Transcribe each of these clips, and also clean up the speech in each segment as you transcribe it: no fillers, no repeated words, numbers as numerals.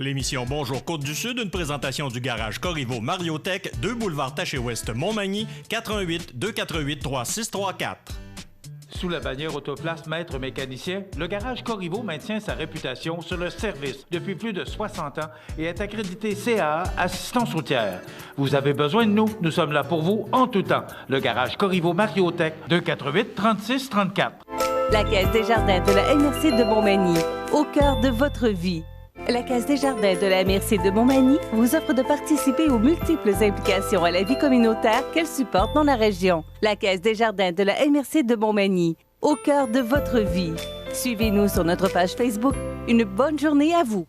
L'émission Bonjour Côte-du-Sud, une présentation du garage Corriveau Mariotech, 2 boulevard Taché-Ouest Montmagny, 88 248 3634. Sous la bannière Autoplace Maître Mécanicien, le garage Corriveau maintient sa réputation sur le service depuis plus de 60 ans et est accrédité CAA Assistance routière. Vous avez besoin de nous, nous sommes là pour vous en tout temps. Le garage Corriveau Mariotech, 248 36 34. La Caisse des Jardins de la MRC de Montmagny, au cœur de votre vie. La Caisse des Jardins de la MRC de Montmagny vous offre de participer aux multiples implications à la vie communautaire qu'elle supporte dans la région. La Caisse des Jardins de la MRC de Montmagny, au cœur de votre vie. Suivez-nous sur notre page Facebook. Une bonne journée à vous.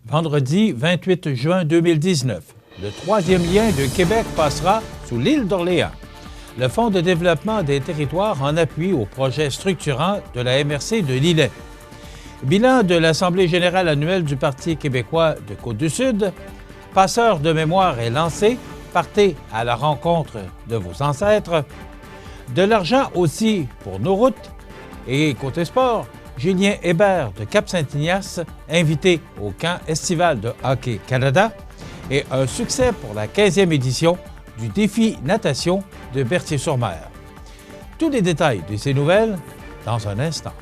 Vendredi 28 juin 2019, le troisième lien de Québec passera sous l'île d'Orléans. Le Fonds de développement des territoires en appui au projet structurant de la MRC de Lillet. Bilan de l'Assemblée générale annuelle du Parti québécois de Côte-du-Sud. Passeur de mémoire est lancé. Partez à la rencontre de vos ancêtres. De l'argent aussi pour nos routes. Et côté sport, Julien Hébert de Cap-Saint-Ignace, invité au camp estival de Hockey Canada. Et un succès pour la 15e édition du défi natation de Berthier-sur-Mer. Tous les détails de ces nouvelles dans un instant.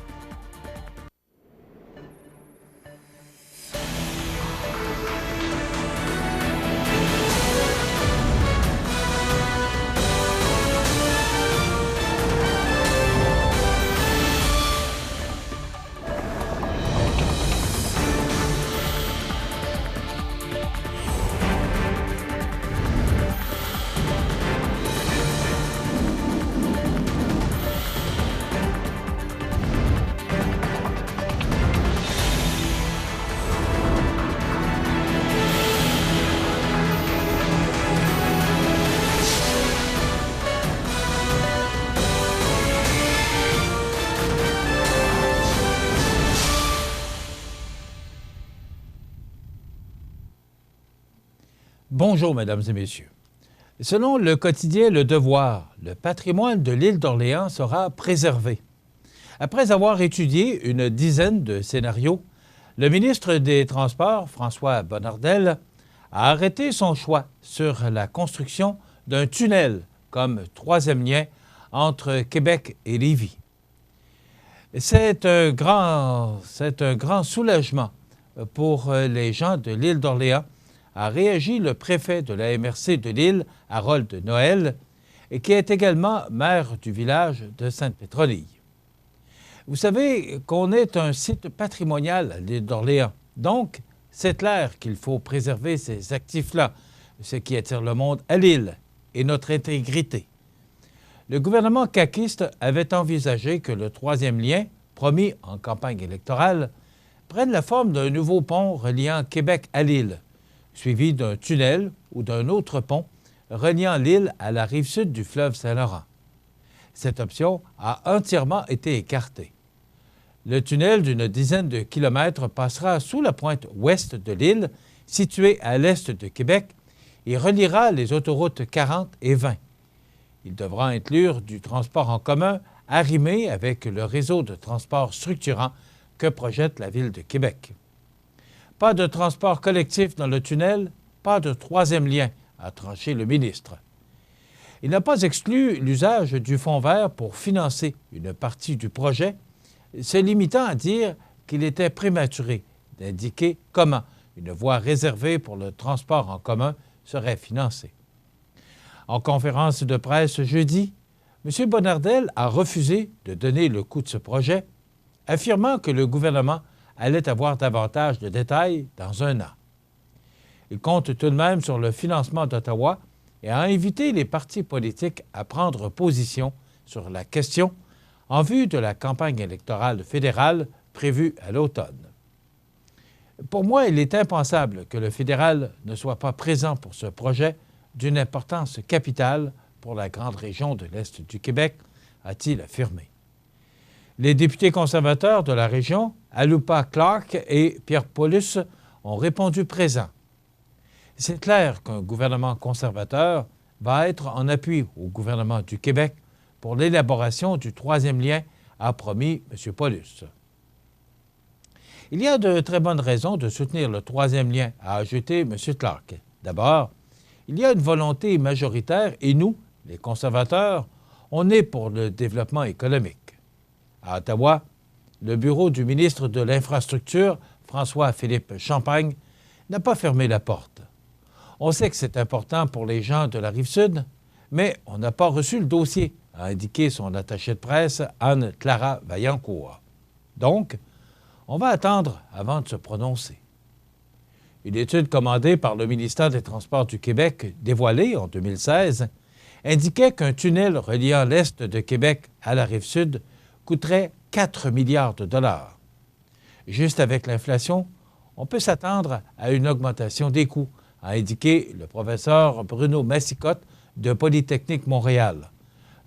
Bonjour, Mesdames et Messieurs. Selon le quotidien Le Devoir, le patrimoine de l'île d'Orléans sera préservé. Après avoir étudié une dizaine de scénarios, le ministre des Transports, François Bonnardel, a arrêté son choix sur la construction d'un tunnel comme troisième lien entre Québec et Lévis. C'est un grand soulagement pour les gens de l'île d'Orléans, a réagi le préfet de la MRC de l'île, Harold Noël, et qui est également maire du village de Sainte-Pétronille. Vous savez qu'on est un site patrimonial à l'île d'Orléans, donc c'est clair qu'il faut préserver ces actifs-là, ce qui attire le monde à l'île et notre intégrité. Le gouvernement caquiste avait envisagé que le troisième lien, promis en campagne électorale, prenne la forme d'un nouveau pont reliant Québec à l'île, suivi d'un tunnel ou d'un autre pont reliant l'île à la rive sud du fleuve Saint-Laurent. Cette option a entièrement été écartée. Le tunnel d'une dizaine de kilomètres passera sous la pointe ouest de l'île, située à l'est de Québec, et reliera les autoroutes 40 et 20. Il devra inclure du transport en commun arrimé avec le réseau de transport structurant que projette la Ville de Québec. Pas de transport collectif dans le tunnel, pas de troisième lien, a tranché le ministre. Il n'a pas exclu l'usage du fonds vert pour financer une partie du projet, se limitant à dire qu'il était prématuré d'indiquer comment une voie réservée pour le transport en commun serait financée. En conférence de presse jeudi, M. Bonnardel a refusé de donner le coût de ce projet, affirmant que le gouvernement allait avoir davantage de détails dans un an. Il compte tout de même sur le financement d'Ottawa et a invité les partis politiques à prendre position sur la question en vue de la campagne électorale fédérale prévue à l'automne. Pour moi, il est impensable que le fédéral ne soit pas présent pour ce projet d'une importance capitale pour la grande région de l'Est du Québec, a-t-il affirmé. Les députés conservateurs de la région, Alupa Clark et Pierre Paulus, ont répondu présent. C'est clair qu'un gouvernement conservateur va être en appui au gouvernement du Québec pour l'élaboration du troisième lien, a promis M. Paulus. Il y a de très bonnes raisons de soutenir le troisième lien, a ajouté M. Clark. D'abord, il y a une volonté majoritaire et nous, les conservateurs, on est pour le développement économique. À Ottawa, le bureau du ministre de l'Infrastructure, François-Philippe Champagne, n'a pas fermé la porte. On sait que c'est important pour les gens de la Rive-Sud, mais on n'a pas reçu le dossier, a indiqué son attachée de presse, Anne-Clara Vaillancourt. Donc, on va attendre avant de se prononcer. Une étude commandée par le ministère des Transports du Québec, dévoilée en 2016, indiquait qu'un tunnel reliant l'Est de Québec à la Rive-Sud coûterait 4 milliards de dollars. Juste avec l'inflation, on peut s'attendre à une augmentation des coûts, a indiqué le professeur Bruno Massicotte de Polytechnique Montréal,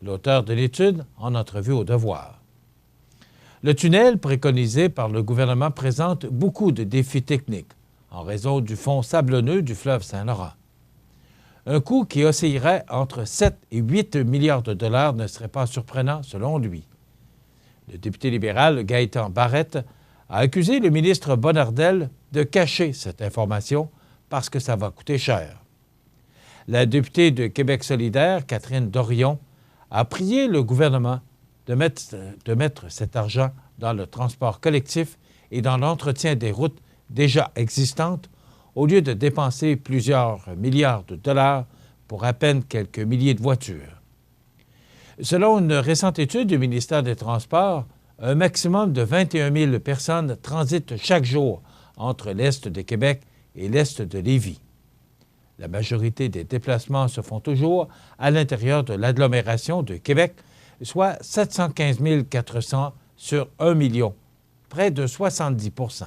l'auteur de l'étude en entrevue au Devoir. Le tunnel préconisé par le gouvernement présente beaucoup de défis techniques en raison du fond sablonneux du fleuve Saint-Laurent. Un coût qui oscillerait entre 7 et 8 milliards de dollars ne serait pas surprenant selon lui. Le député libéral Gaétan Barrette a accusé le ministre Bonnardel de cacher cette information parce que ça va coûter cher. La députée de Québec solidaire, Catherine Dorion, a prié le gouvernement de mettre cet argent dans le transport collectif et dans l'entretien des routes déjà existantes au lieu de dépenser plusieurs milliards de dollars pour à peine quelques milliers de voitures. Selon une récente étude du ministère des Transports, un maximum de 21 000 personnes transitent chaque jour entre l'Est de Québec et l'Est de Lévis. La majorité des déplacements se font toujours à l'intérieur de l'agglomération de Québec, soit 715 400 sur 1 million, près de 70 %.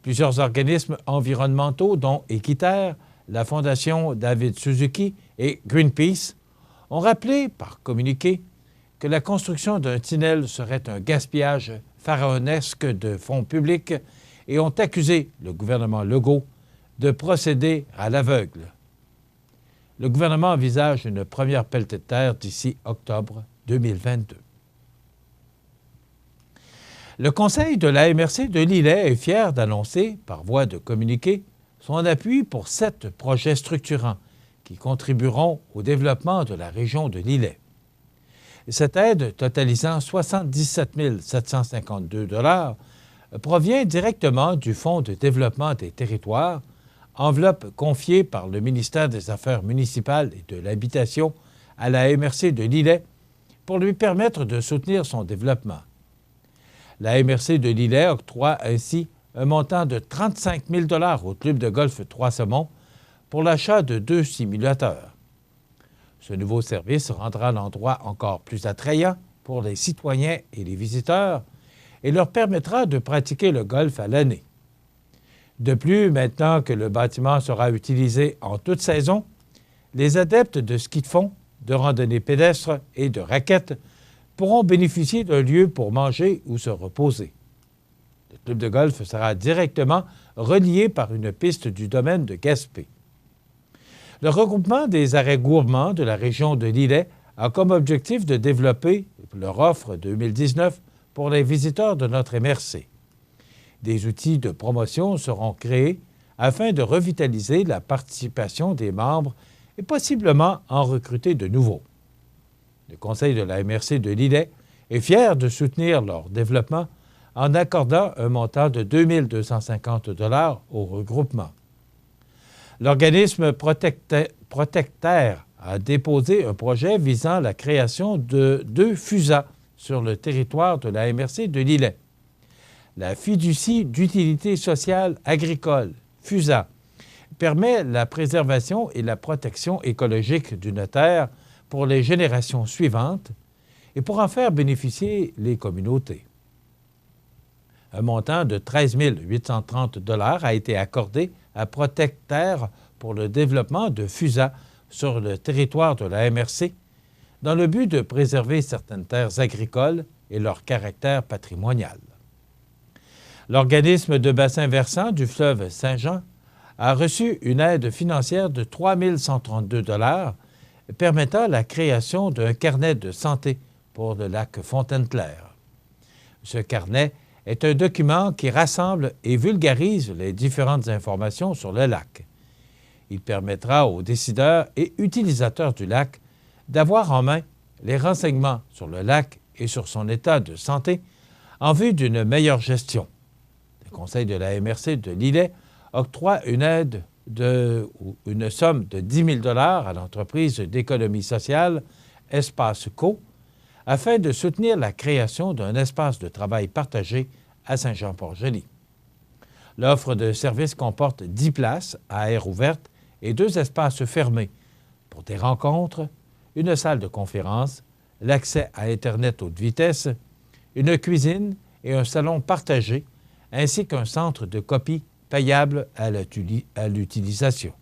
Plusieurs organismes environnementaux, dont Équiterre, la Fondation David Suzuki et Greenpeace, ont rappelé par communiqué que la construction d'un tunnel serait un gaspillage pharaonesque de fonds publics et ont accusé le gouvernement Legault de procéder à l'aveugle. Le gouvernement envisage une première pelletée de terre d'ici octobre 2022. Le conseil de la MRC de Lillet est fier d'annoncer, par voie de communiqué, son appui pour 7 projets structurants qui contribueront au développement de la région de Lillet. Cette aide, totalisant 77 752 $ provient directement du Fonds de développement des territoires, enveloppe confiée par le ministère des Affaires municipales et de l'Habitation à la MRC de Lillet pour lui permettre de soutenir son développement. La MRC de Lillet octroie ainsi un montant de 35 000 $ au club de golf Trois-Saumons pour l'achat de 2 simulateurs. Ce nouveau service rendra l'endroit encore plus attrayant pour les citoyens et les visiteurs et leur permettra de pratiquer le golf à l'année. De plus, maintenant que le bâtiment sera utilisé en toute saison, les adeptes de ski de fond, de randonnée pédestre et de raquettes pourront bénéficier d'un lieu pour manger ou se reposer. Le club de golf sera directement relié par une piste du domaine de Gaspé. Le regroupement des arrêts gourmands de la région de Lillet a comme objectif de développer leur offre 2019 pour les visiteurs de notre MRC. Des outils de promotion seront créés afin de revitaliser la participation des membres et possiblement en recruter de nouveaux. Le conseil de la MRC de Lillet est fier de soutenir leur développement en accordant un montant de 2 250 $ au regroupement. L'organisme Protecterre a déposé un projet visant la création de 2 FUSA sur le territoire de la MRC de Lillet. La fiducie d'utilité sociale agricole, FUSA, permet la préservation et la protection écologique d'une terre pour les générations suivantes et pour en faire bénéficier les communautés. Un montant de 13 830 $ a été accordé à Protecterre pour le développement de FUSA sur le territoire de la MRC dans le but de préserver certaines terres agricoles et leur caractère patrimonial. L'organisme de bassin versant du fleuve Saint-Jean a reçu une aide financière de 3 132 $ permettant la création d'un carnet de santé pour le lac Fontaine-Claire. Ce carnet est un document qui rassemble et vulgarise les différentes informations sur le lac. Il permettra aux décideurs et utilisateurs du lac d'avoir en main les renseignements sur le lac et sur son état de santé en vue d'une meilleure gestion. Le Conseil de la MRC de Lillet octroie une aide ou une somme de 10 000 $ à l'entreprise d'économie sociale Espace Co afin de soutenir la création d'un espace de travail partagé à Saint-Jean-Port-Joli. L'offre de services comporte 10 places à air ouverte et 2 espaces fermés pour des rencontres, une salle de conférence, l'accès à Internet haute vitesse, une cuisine et un salon partagé, ainsi qu'un centre de copie payable à l'utilisation.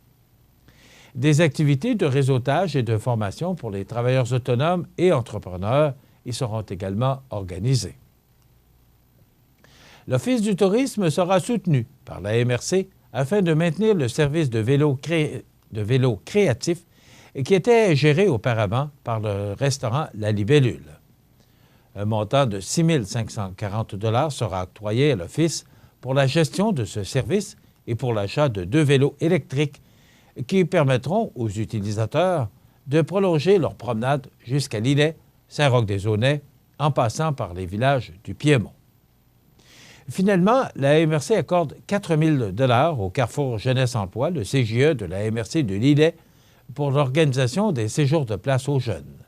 Des activités de réseautage et de formation pour les travailleurs autonomes et entrepreneurs y seront également organisées. L'Office du tourisme sera soutenu par la MRC afin de maintenir le service de vélo créatif qui était géré auparavant par le restaurant La Libellule. Un montant de 6 540 $ sera octroyé à l'Office pour la gestion de ce service et pour l'achat de 2 vélos électriques qui permettront aux utilisateurs de prolonger leur promenade jusqu'à Lillet, Saint-Roch-des-Aunais, en passant par les villages du Piémont. Finalement, la MRC accorde 4 000 $ au Carrefour Jeunesse Emploi, le CJE de la MRC de Lillet, pour l'organisation des séjours de place aux jeunes.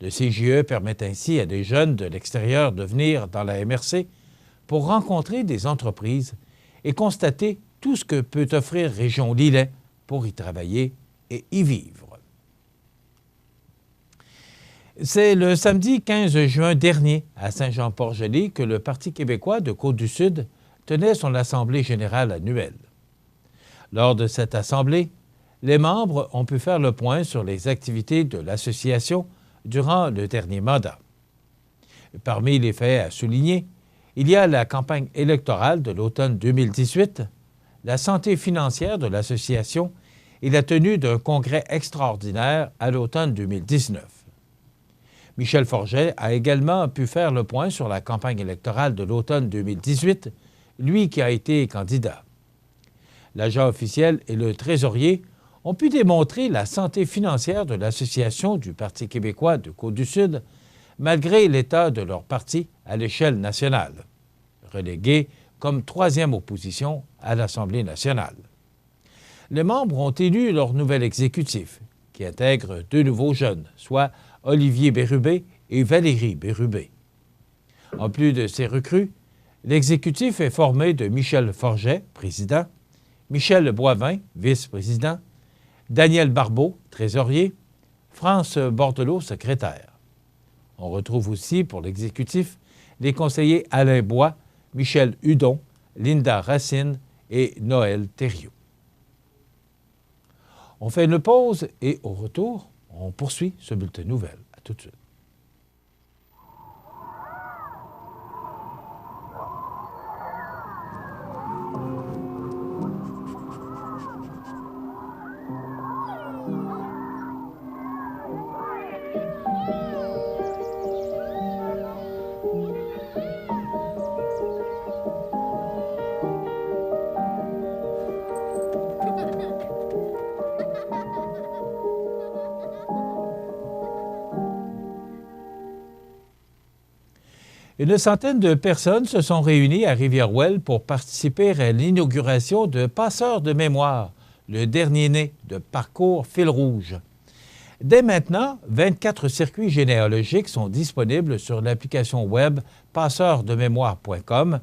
Le CJE permet ainsi à des jeunes de l'extérieur de venir dans la MRC pour rencontrer des entreprises et constater tout ce que peut offrir Région Lillet pour y travailler et y vivre. C'est le samedi 15 juin dernier, à Saint-Jean-Port-Joli, que le Parti québécois de Côte-du-Sud tenait son Assemblée générale annuelle. Lors de cette assemblée, les membres ont pu faire le point sur les activités de l'association durant le dernier mandat. Parmi les faits à souligner, il y a la campagne électorale de l'automne 2018, la santé financière de l'association et la tenue d'un congrès extraordinaire à l'automne 2019. Michel Forget a également pu faire le point sur la campagne électorale de l'automne 2018, lui qui a été candidat. L'agent officiel et le trésorier ont pu démontrer la santé financière de l'Association du Parti québécois de Côte-du-Sud, malgré l'état de leur parti à l'échelle nationale, relégué comme 3e opposition à l'Assemblée nationale. Les membres ont élu leur nouvel exécutif, qui intègre 2 nouveaux jeunes, soit Olivier Bérubé et Valérie Bérubé. En plus de ces recrues, l'exécutif est formé de Michel Forget, président, Michel Boivin, vice-président, Daniel Barbeau, trésorier, France Bordelot, secrétaire. On retrouve aussi pour l'exécutif les conseillers Alain Bois, Michel Hudon, Linda Racine et Noël Thériault. On fait une pause et au retour, on poursuit ce bulletin de nouvelles. À tout de suite. Une centaine de personnes se sont réunies à Rivière-Ouelle pour participer à l'inauguration de Passeurs de mémoire, le dernier né de Parcours Fil Rouge. Dès maintenant, 24 circuits généalogiques sont disponibles sur l'application web passeurdesmémoire.com,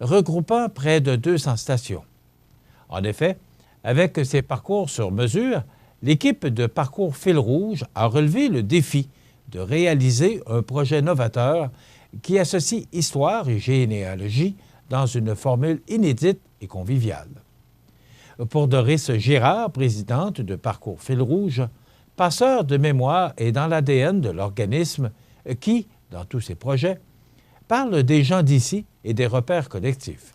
regroupant près de 200 stations. En effet, avec ces parcours sur mesure, l'équipe de Parcours Fil Rouge a relevé le défi de réaliser un projet novateur qui associe histoire et généalogie dans une formule inédite et conviviale. Pour Doris Girard, présidente de Parcours Fil Rouge, Passeur de mémoire est dans l'ADN de l'organisme qui, dans tous ses projets, parle des gens d'ici et des repères collectifs.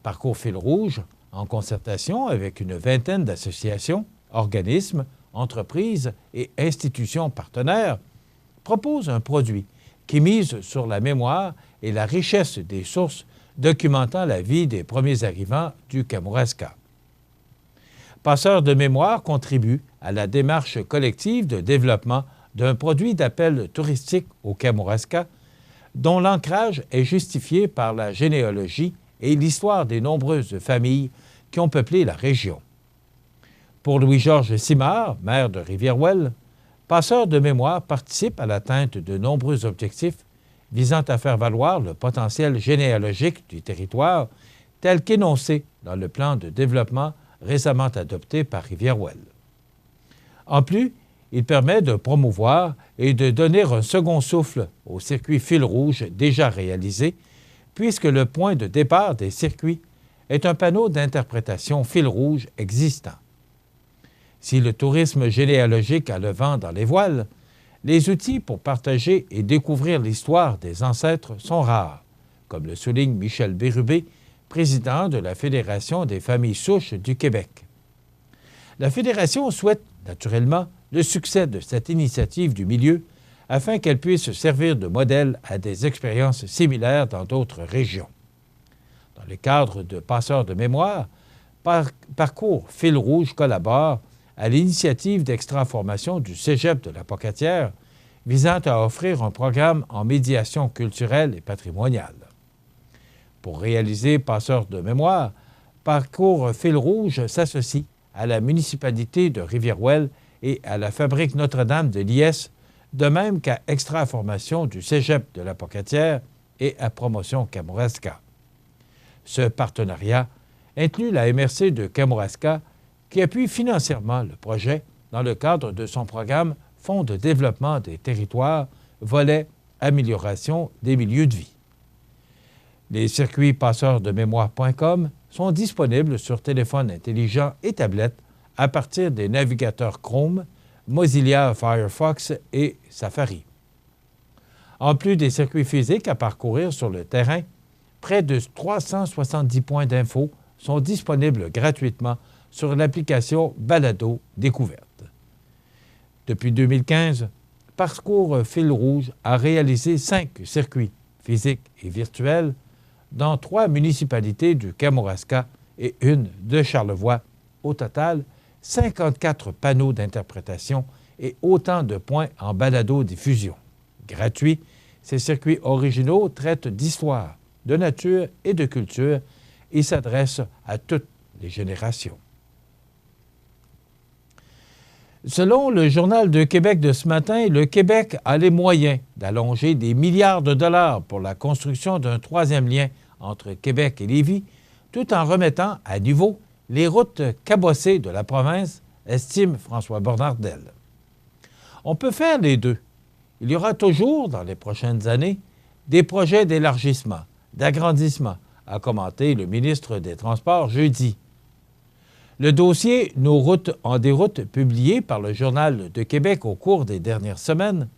Parcours Fil Rouge, en concertation avec une vingtaine d'associations, organismes, entreprises et institutions partenaires, propose un produit qui mise sur la mémoire et la richesse des sources documentant la vie des premiers arrivants du Kamouraska. Passeurs de mémoire contribue à la démarche collective de développement d'un produit d'appel touristique au Kamouraska, dont l'ancrage est justifié par la généalogie et l'histoire des nombreuses familles qui ont peuplé la région. Pour Louis-Georges Simard, maire de Rivière-Ouelle, Passeurs de mémoire participe à l'atteinte de nombreux objectifs visant à faire valoir le potentiel généalogique du territoire tel qu'énoncé dans le plan de développement récemment adopté par Rivière-Ouelle. En plus, il permet de promouvoir et de donner un second souffle au circuit fil rouge déjà réalisé, puisque le point de départ des circuits est un panneau d'interprétation fil rouge existant. Si le tourisme généalogique a le vent dans les voiles, les outils pour partager et découvrir l'histoire des ancêtres sont rares, comme le souligne Michel Bérubé, président de la Fédération des familles souches du Québec. La Fédération souhaite, naturellement, le succès de cette initiative du milieu afin qu'elle puisse servir de modèle à des expériences similaires dans d'autres régions. Dans le cadre de Passeurs de mémoire, Parcours Fil Rouge collabore à l'initiative d'extra-formation du Cégep de la Pocatière visant à offrir un programme en médiation culturelle et patrimoniale. Pour réaliser Passeurs de mémoire, Parcours Fil Rouge s'associe à la municipalité de Rivière-Ouelle et à la Fabrique Notre-Dame de Liesse, de même qu'à Extra-formation du Cégep de la Pocatière et à Promotion Kamouraska. Ce partenariat inclut la MRC de Kamouraska qui appuie financièrement le projet dans le cadre de son programme Fonds de développement des territoires, volet Amélioration des milieux de vie. Les circuits passeurdemémoire.com sont disponibles sur téléphone intelligent et tablette à partir des navigateurs Chrome, Mozilla Firefox et Safari. En plus des circuits physiques à parcourir sur le terrain, près de 370 points d'info sont disponibles gratuitement sur l'application Balado Découverte. Depuis 2015, Parcours Fil Rouge a réalisé 5 circuits physiques et virtuels dans 3 municipalités du Kamouraska et une de Charlevoix. Au total, 54 panneaux d'interprétation et autant de points en balado-diffusion. Gratuits, ces circuits originaux traitent d'histoire, de nature et de culture et s'adressent à toutes les générations. Selon le Journal de Québec de ce matin, le Québec a les moyens d'allonger des milliards de dollars pour la construction d'un 3e lien entre Québec et Lévis, tout en remettant à niveau les routes cabossées de la province, estime François Bonnardel. On peut faire les deux. Il y aura toujours, dans les prochaines années, des projets d'élargissement, d'agrandissement, a commenté le ministre des Transports jeudi. Le dossier « Nos routes en déroute » publié par le Journal de Québec au cours des dernières semaines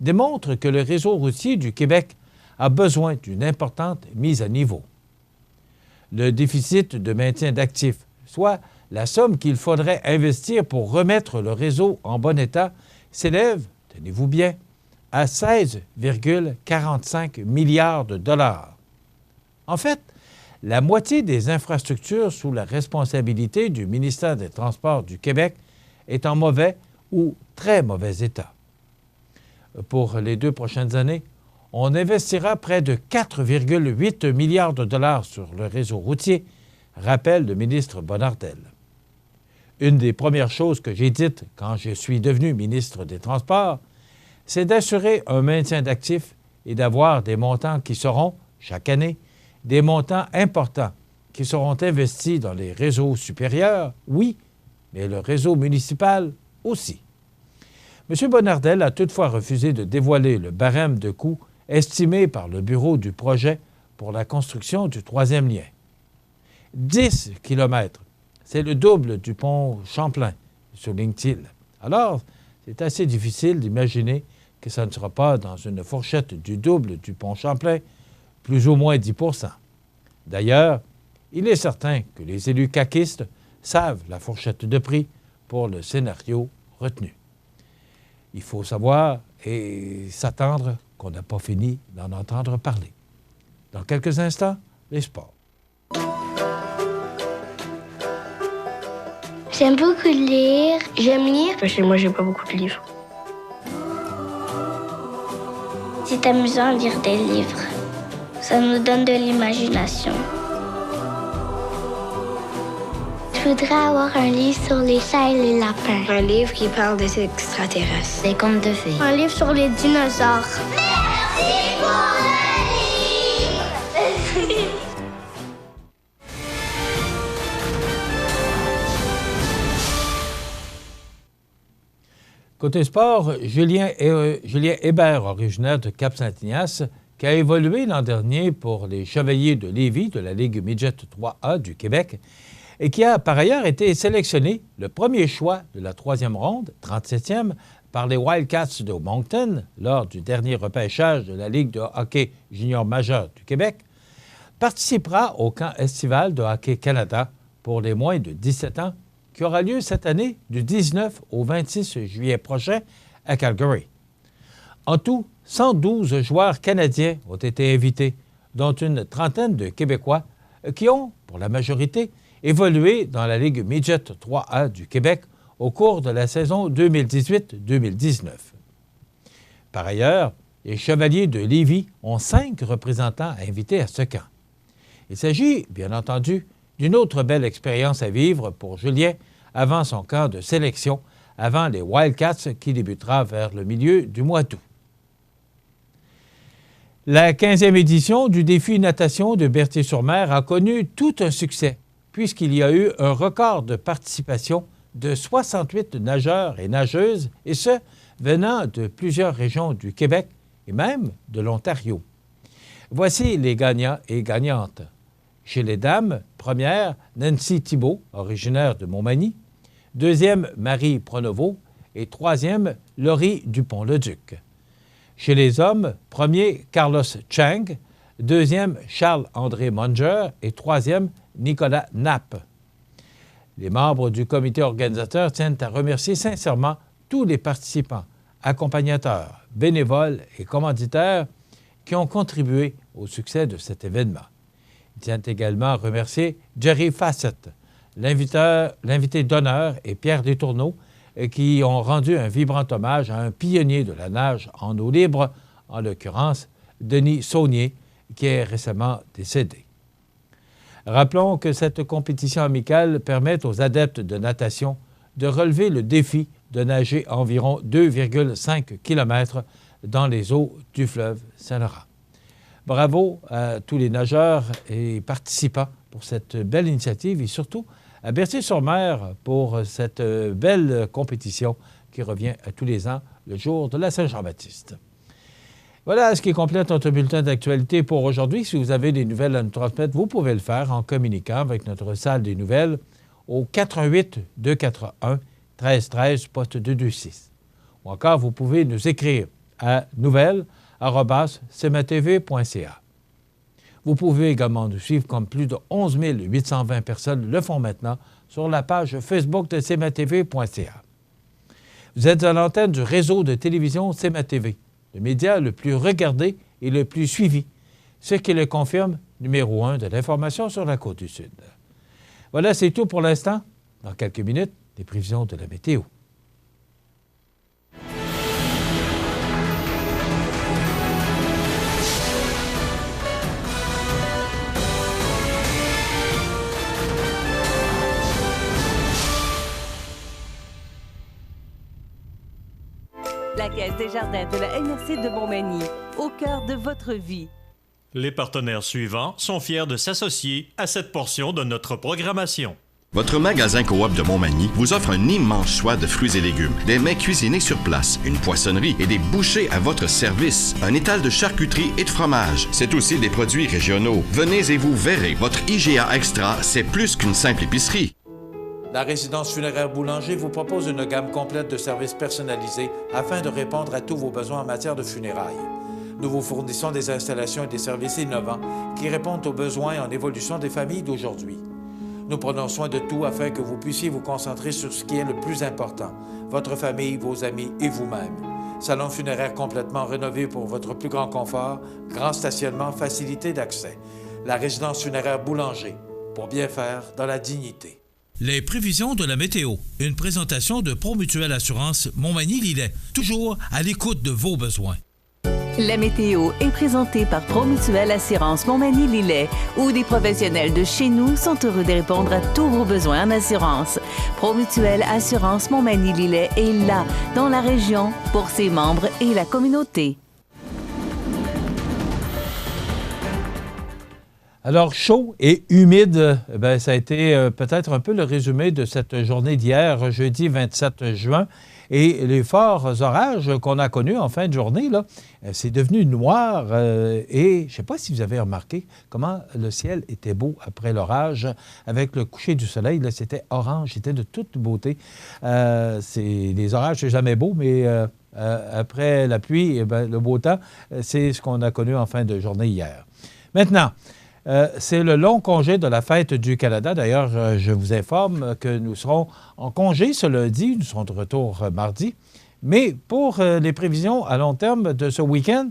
démontre que le réseau routier du Québec a besoin d'une importante mise à niveau. Le déficit de maintien d'actifs, soit la somme qu'il faudrait investir pour remettre le réseau en bon état, s'élève, tenez-vous bien, à 16,45 milliards de dollars. En fait, la moitié des infrastructures sous la responsabilité du ministère des Transports du Québec est en mauvais ou très mauvais état. Pour les 2 prochaines années, on investira près de 4,8 milliards de dollars sur le réseau routier, rappelle le ministre Bonnardel. Une des premières choses que j'ai dites quand je suis devenu ministre des Transports, c'est d'assurer un maintien d'actifs et d'avoir des montants qui seront, chaque année, des montants importants qui seront investis dans les réseaux supérieurs, oui, mais le réseau municipal aussi. M. Bonnardel a toutefois refusé de dévoiler le barème de coûts estimé par le bureau du projet pour la construction du 3e lien. 10 kilomètres, c'est le double du pont Champlain, souligne-t-il. Alors, c'est assez difficile d'imaginer que ça ne sera pas dans une fourchette du double du pont Champlain, plus ou moins 10 %. D'ailleurs, il est certain que les élus caquistes savent la fourchette de prix pour le scénario retenu. Il faut savoir et s'attendre qu'on n'a pas fini d'en entendre parler. Dans quelques instants, les sports. J'aime beaucoup lire. J'aime lire. Chez moi, j'ai pas beaucoup de livres. C'est amusant de lire des livres. Ça nous donne de l'imagination. Je voudrais avoir un livre sur les chats et les lapins. Un livre qui parle des extraterrestres. Des contes de fées. Un livre sur les dinosaures. Merci pour le livre! Côté sport, Julien Hébert, originaire de Cap-Saint-Ignace, qui a évolué l'an dernier pour les Chevaliers de Lévis de la Ligue Midget 3A du Québec et qui a par ailleurs été sélectionné le premier choix de la troisième ronde, 37e, par les Wildcats de Moncton lors du dernier repêchage de la Ligue de hockey junior majeur du Québec, participera au camp estival de Hockey Canada pour les moins de 17 ans qui aura lieu cette année du 19 au 26 juillet prochain à Calgary. En tout, 112 joueurs canadiens ont été invités, dont une trentaine de Québécois qui ont, pour la majorité, évolué dans la Ligue Midget 3A du Québec au cours de la saison 2018-2019. Par ailleurs, les Chevaliers de Lévis ont 5 représentants invités à ce camp. Il s'agit, bien entendu, d'une autre belle expérience à vivre pour Julien avant son camp de sélection, avant les Wildcats qui débutera vers le milieu du mois d'août. La 15e édition du défi natation de Berthier-sur-Mer a connu tout un succès, puisqu'il y a eu un record de participation de 68 nageurs et nageuses, et ce, venant de plusieurs régions du Québec et même de l'Ontario. Voici les gagnants et gagnantes. Chez les dames, première, Nancy Thibault, originaire de Montmagny. Deuxième, Marie Pronovo. Et troisième, Laurie Dupont-le-Duc. Chez les hommes, premier, Carlos Chang. Deuxième, Charles-André Munger. Et troisième, Nicolas Knapp. Les membres du comité organisateur tiennent à remercier sincèrement tous les participants, accompagnateurs, bénévoles et commanditaires qui ont contribué au succès de cet événement. Ils tiennent également à remercier Jerry Fassett, l'invité d'honneur, et Pierre Détourneau, qui ont rendu un vibrant hommage à un pionnier de la nage en eau libre, en l'occurrence Denis Saunier, qui est récemment décédé. Rappelons que cette compétition amicale permet aux adeptes de natation de relever le défi de nager environ 2,5 km dans les eaux du fleuve Saint-Laurent. Bravo à tous les nageurs et participants pour cette belle initiative et surtout à Berthier-sur-Mer pour cette belle compétition qui revient à tous les ans le jour de la Saint-Jean-Baptiste. Voilà ce qui complète notre bulletin d'actualité pour aujourd'hui. Si vous avez des nouvelles à nous transmettre, vous pouvez le faire en communiquant avec notre salle des nouvelles au 88 241 1313 poste 226. Ou encore, vous pouvez nous écrire à nouvelles@cmatv.ca. Vous pouvez également nous suivre comme plus de 11 820 personnes le font maintenant sur la page Facebook de cmatv.ca. Vous êtes à l'antenne du réseau de télévision CMA-TV, le média le plus regardé et le plus suivi, ce qui le confirme numéro 1 de l'information sur la Côte-du-Sud. Voilà, c'est tout pour l'instant. Dans quelques minutes, les prévisions de la météo. La Caisse des Jardins de la MRC de Montmagny, au cœur de votre vie. Les partenaires suivants sont fiers de s'associer à cette portion de notre programmation. Votre magasin Coop de Montmagny vous offre un immense choix de fruits et légumes, des mets cuisinés sur place, une poissonnerie et des bouchers à votre service, un étal de charcuterie et de fromage. C'est aussi des produits régionaux. Venez et vous verrez, votre IGA Extra, c'est plus qu'une simple épicerie. La résidence funéraire Boulanger vous propose une gamme complète de services personnalisés afin de répondre à tous vos besoins en matière de funérailles. Nous vous fournissons des installations et des services innovants qui répondent aux besoins en évolution des familles d'aujourd'hui. Nous prenons soin de tout afin que vous puissiez vous concentrer sur ce qui est le plus important, votre famille, vos amis et vous-même. Salon funéraire complètement rénové pour votre plus grand confort, grand stationnement, facilité d'accès. La résidence funéraire Boulanger, pour bien faire dans la dignité. Les prévisions de la météo. Une présentation de Promutuelle Assurance Montmagny-Lillet. Toujours à l'écoute de vos besoins. La météo est présentée par Promutuelle Assurance Montmagny-Lillet, où des professionnels de chez nous sont heureux de répondre à tous vos besoins en assurance. Promutuelle Assurance Montmagny-Lillet est là, dans la région, pour ses membres et la communauté. Alors, chaud et humide, ça a été peut-être un peu le résumé de cette journée d'hier, jeudi 27 juin. Et les forts orages qu'on a connus en fin de journée, là, c'est devenu noir. Et je ne sais pas si vous avez remarqué comment le ciel était beau après l'orage. Avec le coucher du soleil, là, c'était orange, c'était de toute beauté. Les orages, c'est jamais beau, mais après la pluie, le beau temps, c'est ce qu'on a connu en fin de journée hier. Maintenant, c'est le long congé de la Fête du Canada. D'ailleurs, je vous informe que nous serons en congé ce lundi. Nous serons de retour mardi. Mais pour les prévisions à long terme de ce week-end,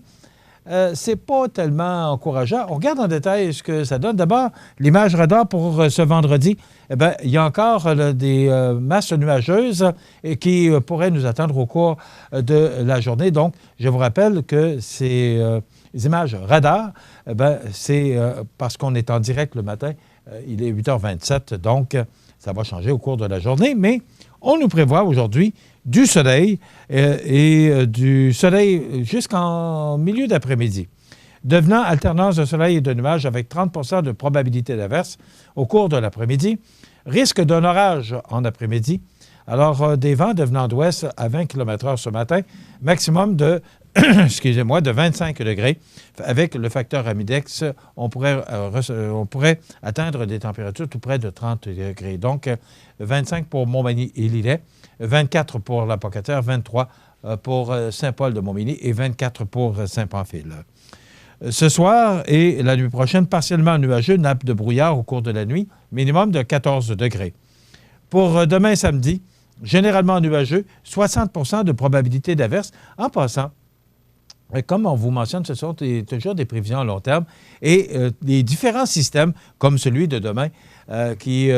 c'est pas tellement encourageant. On regarde en détail ce que ça donne. D'abord, l'image radar pour ce vendredi. Il y a encore des masses nuageuses qui pourraient nous attendre au cours de la journée. Donc, je vous rappelle que ces images radar, c'est parce qu'on est en direct le matin. Il est 8h27, donc ça va changer au cours de la journée. Mais on nous prévoit aujourd'hui du soleil et du soleil jusqu'en milieu d'après-midi, devenant alternance de soleil et de nuages avec 30 % de probabilité d'averse au cours de l'après-midi. Risque d'un orage en après-midi. Alors, des vents devenant d'ouest à 20 km/h ce matin, maximum de, de 25 degrés. Avec le facteur Amidex, on pourrait atteindre des températures tout près de 30 degrés. Donc, 25 pour Montmagny et Lillet, 24 pour la Pocatière, 23 pour Saint-Paul-de-Montmagny et 24 pour Saint-Pamphile. Ce soir et la nuit prochaine, partiellement nuageux, nappe de brouillard au cours de la nuit, minimum de 14 degrés. Pour demain samedi, généralement nuageux, 60 % de probabilité d'averse. En passant, comme on vous mentionne, ce sont toujours des prévisions à long terme et les différents systèmes, comme celui de demain, qui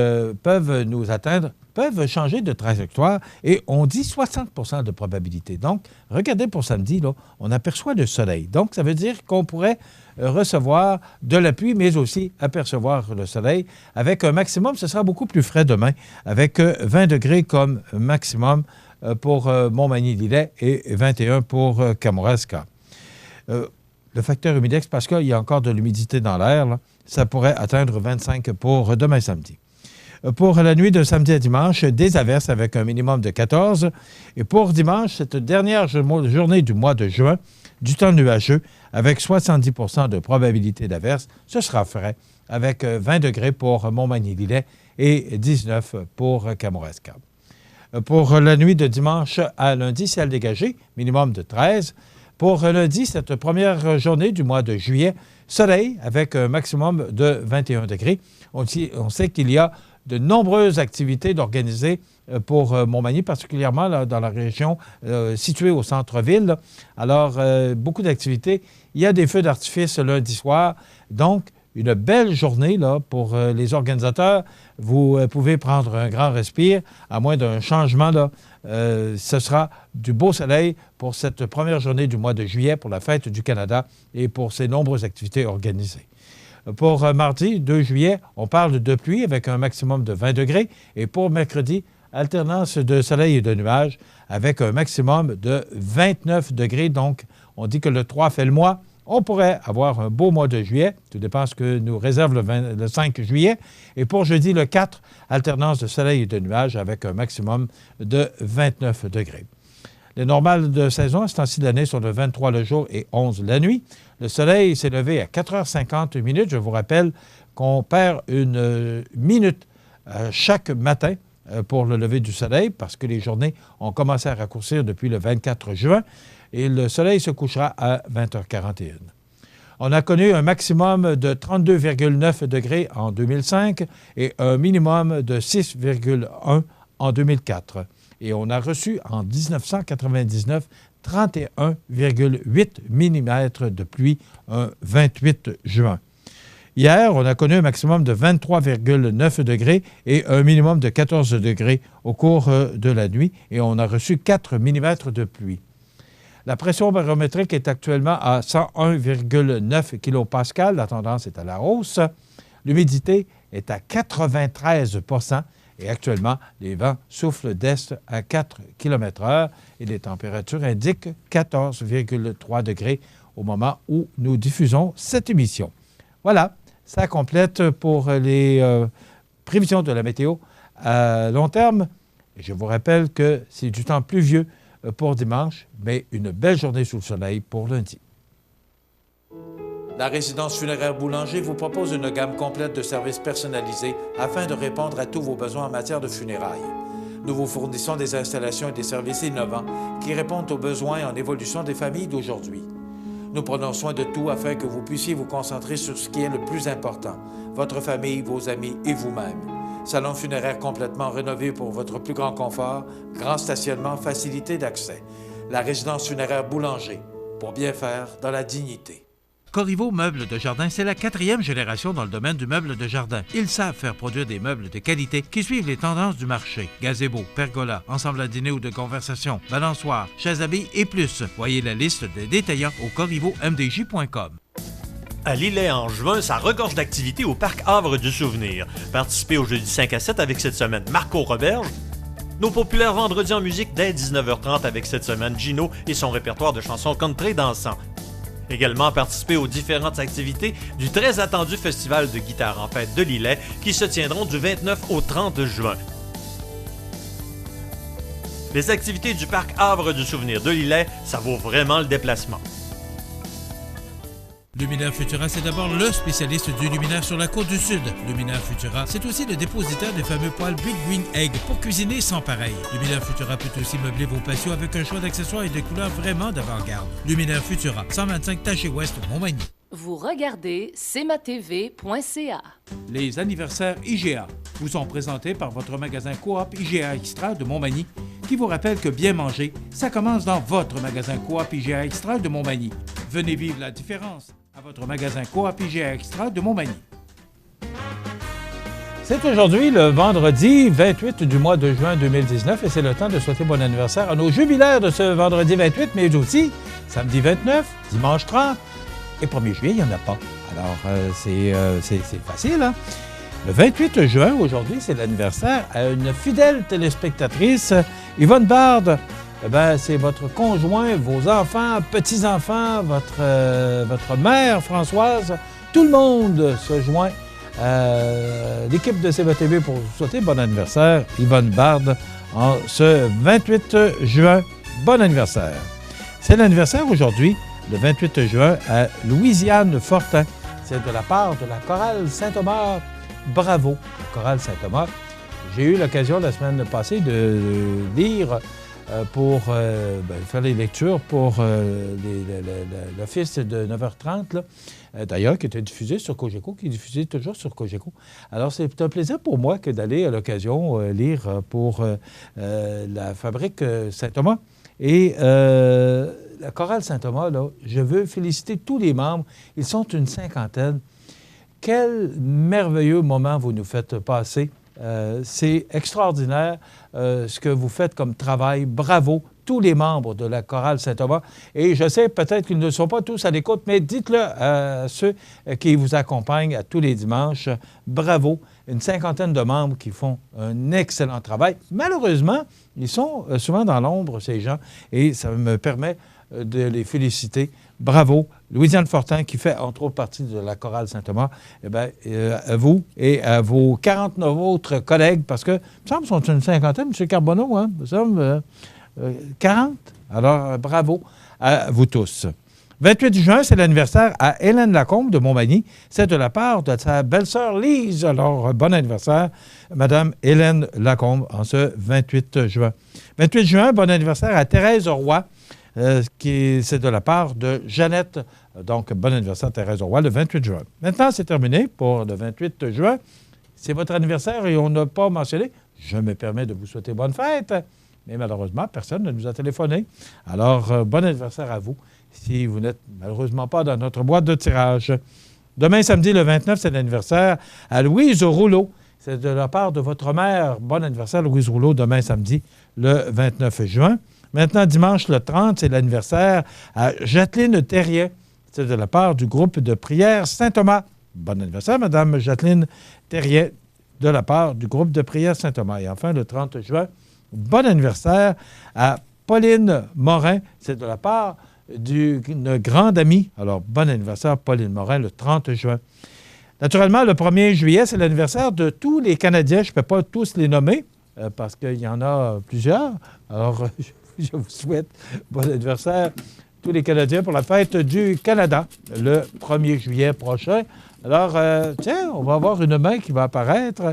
peuvent nous atteindre, peuvent changer de trajectoire et on dit 60 % de probabilité. Donc, regardez pour samedi, là, on aperçoit le soleil. Donc, ça veut dire qu'on pourrait recevoir de la pluie, mais aussi apercevoir le soleil. Avec un maximum, ce sera beaucoup plus frais demain, avec 20 degrés comme maximum pour Montmagny-Lillet et 21 pour Kamouraska. Le facteur humidex, parce qu'il y a encore de l'humidité dans l'air, ça pourrait atteindre 25 pour demain samedi. Pour la nuit de samedi à dimanche, des averses avec un minimum de 14. Et pour dimanche, cette dernière journée du mois de juin, du temps nuageux avec 70 % de probabilité d'averse. Ce sera frais avec 20 degrés pour Montmagny-Lillet et 19 pour Kamouraska. Pour la nuit de dimanche à lundi, ciel dégagé, minimum de 13. Pour lundi, cette première journée du mois de juillet, soleil avec un maximum de 21 degrés. On sait qu'il y a de nombreuses activités d'organiser pour Montmagny, particulièrement là, dans la région située au centre-ville. Alors, beaucoup d'activités. Il y a des feux d'artifice lundi soir. Donc, une belle journée là, pour les organisateurs. Vous pouvez prendre un grand respire, à moins d'un changement. Là, ce sera du beau soleil pour cette première journée du mois de juillet, pour la Fête du Canada et pour ces nombreuses activités organisées. Pour mardi, 2 juillet, on parle de pluie avec un maximum de 20 degrés. Et pour mercredi, alternance de soleil et de nuages avec un maximum de 29 degrés. Donc, on dit que le 3 fait le mois. On pourrait avoir un beau mois de juillet. Tout dépend ce que nous réserve le 5 juillet. Et pour jeudi, le 4, alternance de soleil et de nuages avec un maximum de 29 degrés. Les normales de saison à ce temps-ci de l'année sont de 23 le jour et 11 la nuit. Le soleil s'est levé à 4h50. Je vous rappelle qu'on perd une minute chaque matin pour le lever du soleil parce que les journées ont commencé à raccourcir depuis le 24 juin et le soleil se couchera à 20h41. On a connu un maximum de 32,9 degrés en 2005 et un minimum de 6,1 en 2004. Et on a reçu en 1999 31,8 mm de pluie un 28 juin. Hier, on a connu un maximum de 23,9 degrés et un minimum de 14 degrés au cours de la nuit et on a reçu 4 mm de pluie. La pression barométrique est actuellement à 101,9 kPa. La tendance est à la hausse. L'humidité est à 93 % et actuellement, les vents soufflent d'est à 4 km/h et les températures indiquent 14,3 degrés au moment où nous diffusons cette émission. Voilà, ça complète pour les prévisions de la météo à long terme. Et je vous rappelle que c'est du temps pluvieux pour dimanche, mais une belle journée sous le soleil pour lundi. La résidence funéraire Boulanger vous propose une gamme complète de services personnalisés afin de répondre à tous vos besoins en matière de funérailles. Nous vous fournissons des installations et des services innovants qui répondent aux besoins en évolution des familles d'aujourd'hui. Nous prenons soin de tout afin que vous puissiez vous concentrer sur ce qui est le plus important, votre famille, vos amis et vous-même. Salon funéraire complètement rénové pour votre plus grand confort, grand stationnement, facilité d'accès. La résidence funéraire Boulanger, pour bien faire dans la dignité. Corriveau Meubles de Jardin, c'est la 4e génération dans le domaine du meuble de jardin. Ils savent faire produire des meubles de qualité qui suivent les tendances du marché. Gazebo, pergola, ensemble à dîner ou de conversation, balançoire, chaises à billes et plus. Voyez la liste des détaillants au corrivomdj.com. À Lillet, en juin, ça regorge d'activités au Parc Havre du Souvenir. Participez au jeudi 5 à 7 avec cette semaine Marco Roberge. Nos populaires vendredis en musique dès 19h30 avec cette semaine Gino et son répertoire de chansons country dansant. Également participer aux différentes activités du très attendu Festival de guitare en fête de Lillet qui se tiendront du 29 au 30 juin. Les activités du Parc Havre du Souvenir de Lillet, ça vaut vraiment le déplacement. Luminaire Futura, c'est d'abord le spécialiste du luminaire sur la côte du Sud. Luminaire Futura, c'est aussi le dépositaire des fameux poêles Big Green Egg pour cuisiner sans pareil. Luminaire Futura peut aussi meubler vos patios avec un choix d'accessoires et de couleurs vraiment d'avant-garde. Luminaire Futura, 125 Taché Ouest, Montmagny. Vous regardez cmatv.ca. Les anniversaires IGA vous sont présentés par votre magasin Coop IGA Extra de Montmagny qui vous rappelle que bien manger, ça commence dans votre magasin Coop IGA Extra de Montmagny. Venez vivre la différence à votre magasin Coop IGA Extra de Montmagny. C'est aujourd'hui le vendredi 28 du mois de juin 2019 et c'est le temps de souhaiter bon anniversaire à nos jubilaires de ce vendredi 28, mais aussi samedi 29, dimanche 30 et 1er juillet, il n'y en a pas. Alors, c'est facile, hein? Le 28 juin, aujourd'hui, c'est l'anniversaire à une fidèle téléspectatrice, Yvonne Bard. Eh bien, c'est votre conjoint, vos enfants, petits-enfants, votre mère, Françoise. Tout le monde se joint à l'équipe de CBTV pour vous souhaiter bon anniversaire, Yvonne Bard, en ce 28 juin. Bon anniversaire. C'est l'anniversaire aujourd'hui, le 28 juin, à Louisiane Fortin. C'est de la part de la chorale Saint-Thomas. Bravo, chorale Saint-Thomas. J'ai eu l'occasion la semaine passée de lire pour faire les lectures pour l'office de 9h30, là, d'ailleurs, qui était diffusé sur Cogeco, qui est diffusé toujours sur Cogeco. Alors, c'est un plaisir pour moi que d'aller à l'occasion lire pour la fabrique Saint-Thomas. Et la chorale Saint-Thomas, là, je veux féliciter tous les membres. Ils sont une cinquantaine. Quel merveilleux moment vous nous faites passer. C'est extraordinaire ce que vous faites comme travail. Bravo, tous les membres de la chorale Saint-Thomas. Et je sais peut-être qu'ils ne sont pas tous à l'écoute, mais dites-le à ceux qui vous accompagnent à tous les dimanches. Bravo, une cinquantaine de membres qui font un excellent travail. Malheureusement, ils sont souvent dans l'ombre, ces gens, et ça me permet de les féliciter. Bravo, Louisiane Fortin, qui fait entre autres partie de la chorale Saint-Thomas, eh bien, à vous et à vos 49 autres collègues, parce que, il me semble, sont une cinquantaine, M. Carbonneau, hein? Nous sommes 40. Alors, bravo à vous tous. 28 juin, c'est l'anniversaire à Hélène Lacombe de Montmagny. C'est de la part de sa belle-sœur Lise. Alors, bon anniversaire, Madame Hélène Lacombe, en ce 28 juin. 28 juin, bon anniversaire à Thérèse Roy. C'est de la part de Jeannette. Donc, bon anniversaire, Thérèse Roy, le 28 juin. Maintenant, c'est terminé pour le 28 juin. C'est votre anniversaire et on n'a pas mentionné. Je me permets de vous souhaiter bonne fête. mais malheureusement, personne ne nous a téléphoné. Alors, bon anniversaire à vous, si vous n'êtes malheureusement pas dans notre boîte de tirage. Demain, samedi, le 29, c'est l'anniversaire à Louise Rouleau. C'est de la part de votre mère. Bon anniversaire, Louise Rouleau, demain, samedi, le 29 juin. Maintenant, dimanche, le 30, c'est l'anniversaire à Jacqueline Terrien. C'est de la part du groupe de prière Saint-Thomas. Bon anniversaire, Madame Jacqueline Terrien, de la part du groupe de prière Saint-Thomas. Et enfin, le 30 juin, bon anniversaire à Pauline Morin. C'est de la part d'une grande amie. Alors, bon anniversaire, Pauline Morin, le 30 juin. Naturellement, le 1er juillet, c'est l'anniversaire de tous les Canadiens. Je ne peux pas tous les nommer parce qu'il y en a plusieurs. Alors, je vous souhaite bon anniversaire, tous les Canadiens, pour la fête du Canada, le 1er juillet prochain. Alors, tiens, on va avoir une main qui va apparaître.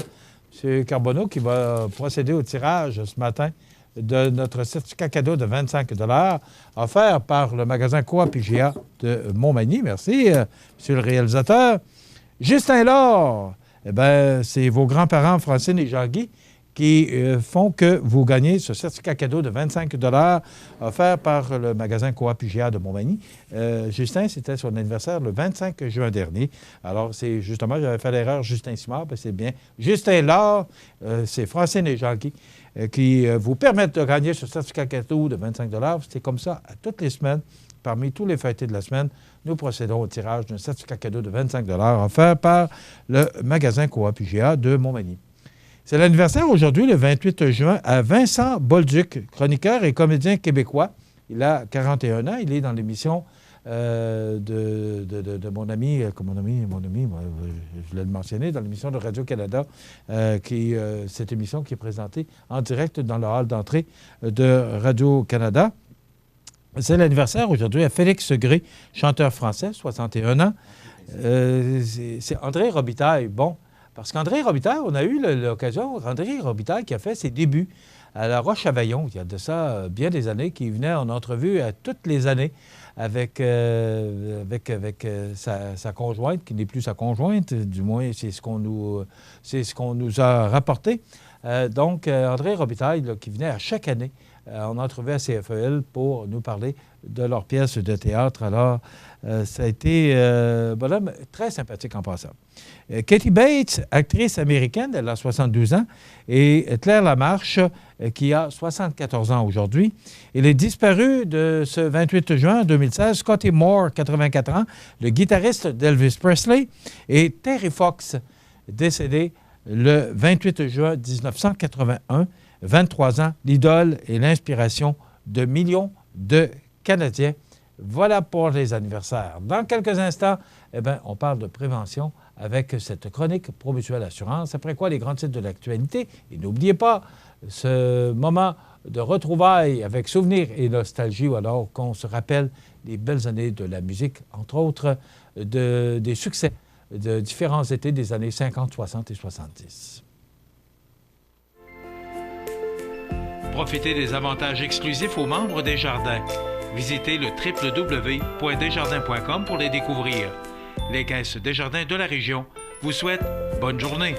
C'est Carbonneau qui va procéder au tirage ce matin de notre certificat cadeau de 25 $ offert par le magasin Coop IGA de Montmagny. Merci, monsieur le réalisateur. Justin Laure, eh bien, c'est vos grands-parents, Francine et Jean-Guy, qui font que vous gagnez ce certificat cadeau de 25 $ offert par le magasin Coop IGA de Montmagny. Justin, c'était son anniversaire le 25 juin dernier. Alors, c'est justement, j'avais fait l'erreur, Justin Simard, c'est bien. Justin Laure, c'est Francine et Jean-Guy qui vous permettent de gagner ce certificat cadeau de 25 $. C'est comme ça à toutes les semaines. Parmi tous les fêtés de la semaine, nous procédons au tirage d'un certificat cadeau de 25 $ offert par le magasin Coop IGA de Montmagny. C'est l'anniversaire aujourd'hui, le 28 juin, à Vincent Bolduc, chroniqueur et comédien québécois. Il a 41 ans. Il est dans l'émission de mon ami, je voulais le mentionner, dans l'émission de Radio-Canada, cette émission qui est présentée en direct dans le hall d'entrée de Radio-Canada. C'est l'anniversaire aujourd'hui à Félix Gray, chanteur français, 61 ans. C'est André Robitaille. Bon, parce qu'André Robitaille, on a eu l'occasion, André Robitaille qui a fait ses débuts à La Roche-Chavaillon, il y a de ça bien des années, qui venait en entrevue à toutes les années avec sa conjointe, qui n'est plus sa conjointe, du moins c'est ce qu'on nous a rapporté. Donc, André Robitaille, là, qui venait à chaque année en entrevue à CFEL pour nous parler de leurs pièces de théâtre. Alors, ça a été bonhomme très sympathique en passant. Katie Bates, actrice américaine, elle a 72 ans, et Claire Lamarche, qui a 74 ans aujourd'hui. Il est disparu de ce 28 juin 2016. Scotty Moore, 84 ans, le guitariste d'Elvis Presley, et Terry Fox, décédé le 28 juin 1981, 23 ans, l'idole et l'inspiration de millions de Canadiens. Voilà pour les anniversaires. Dans quelques instants, eh bien, on parle de prévention avec cette chronique Promutuelle Assurance. Après quoi, les grands titres de l'actualité. Et n'oubliez pas ce moment de retrouvailles avec souvenirs et nostalgie, ou alors qu'on se rappelle des belles années de la musique, entre autres des succès de différents étés des années 50, 60 et 70. Profitez des avantages exclusifs aux membres des Jardins. Visitez le www.desjardins.com pour les découvrir. Les caisses Desjardins de la région vous souhaitent bonne journée.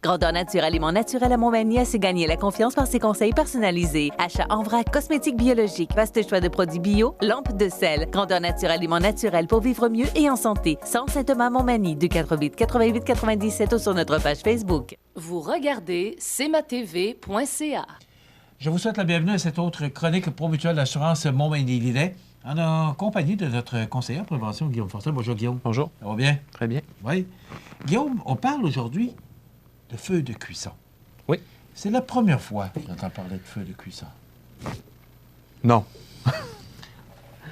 Grandeur Nature Aliments Naturels à Montmagny a su gagner la confiance par ses conseils personnalisés. Achat en vrac, cosmétiques biologiques, vaste choix de produits bio, lampes de sel. Grandeur Nature Aliments Naturels pour vivre mieux et en santé. Centre Saint-Thomas Montmagny, 248 88 97 ou sur notre page Facebook. Vous regardez cmatv.ca. Je vous souhaite la bienvenue à cette autre chronique Promutuelle d'assurance Montmagny-Lillet, en compagnie de notre conseiller en prévention, Guillaume Fortin. Bonjour, Guillaume. Bonjour. Ça va bien? Très bien. Oui. Guillaume, on parle aujourd'hui de feu de cuisson. Oui. C'est la première fois que j'entends parler de feu de cuisson. Non.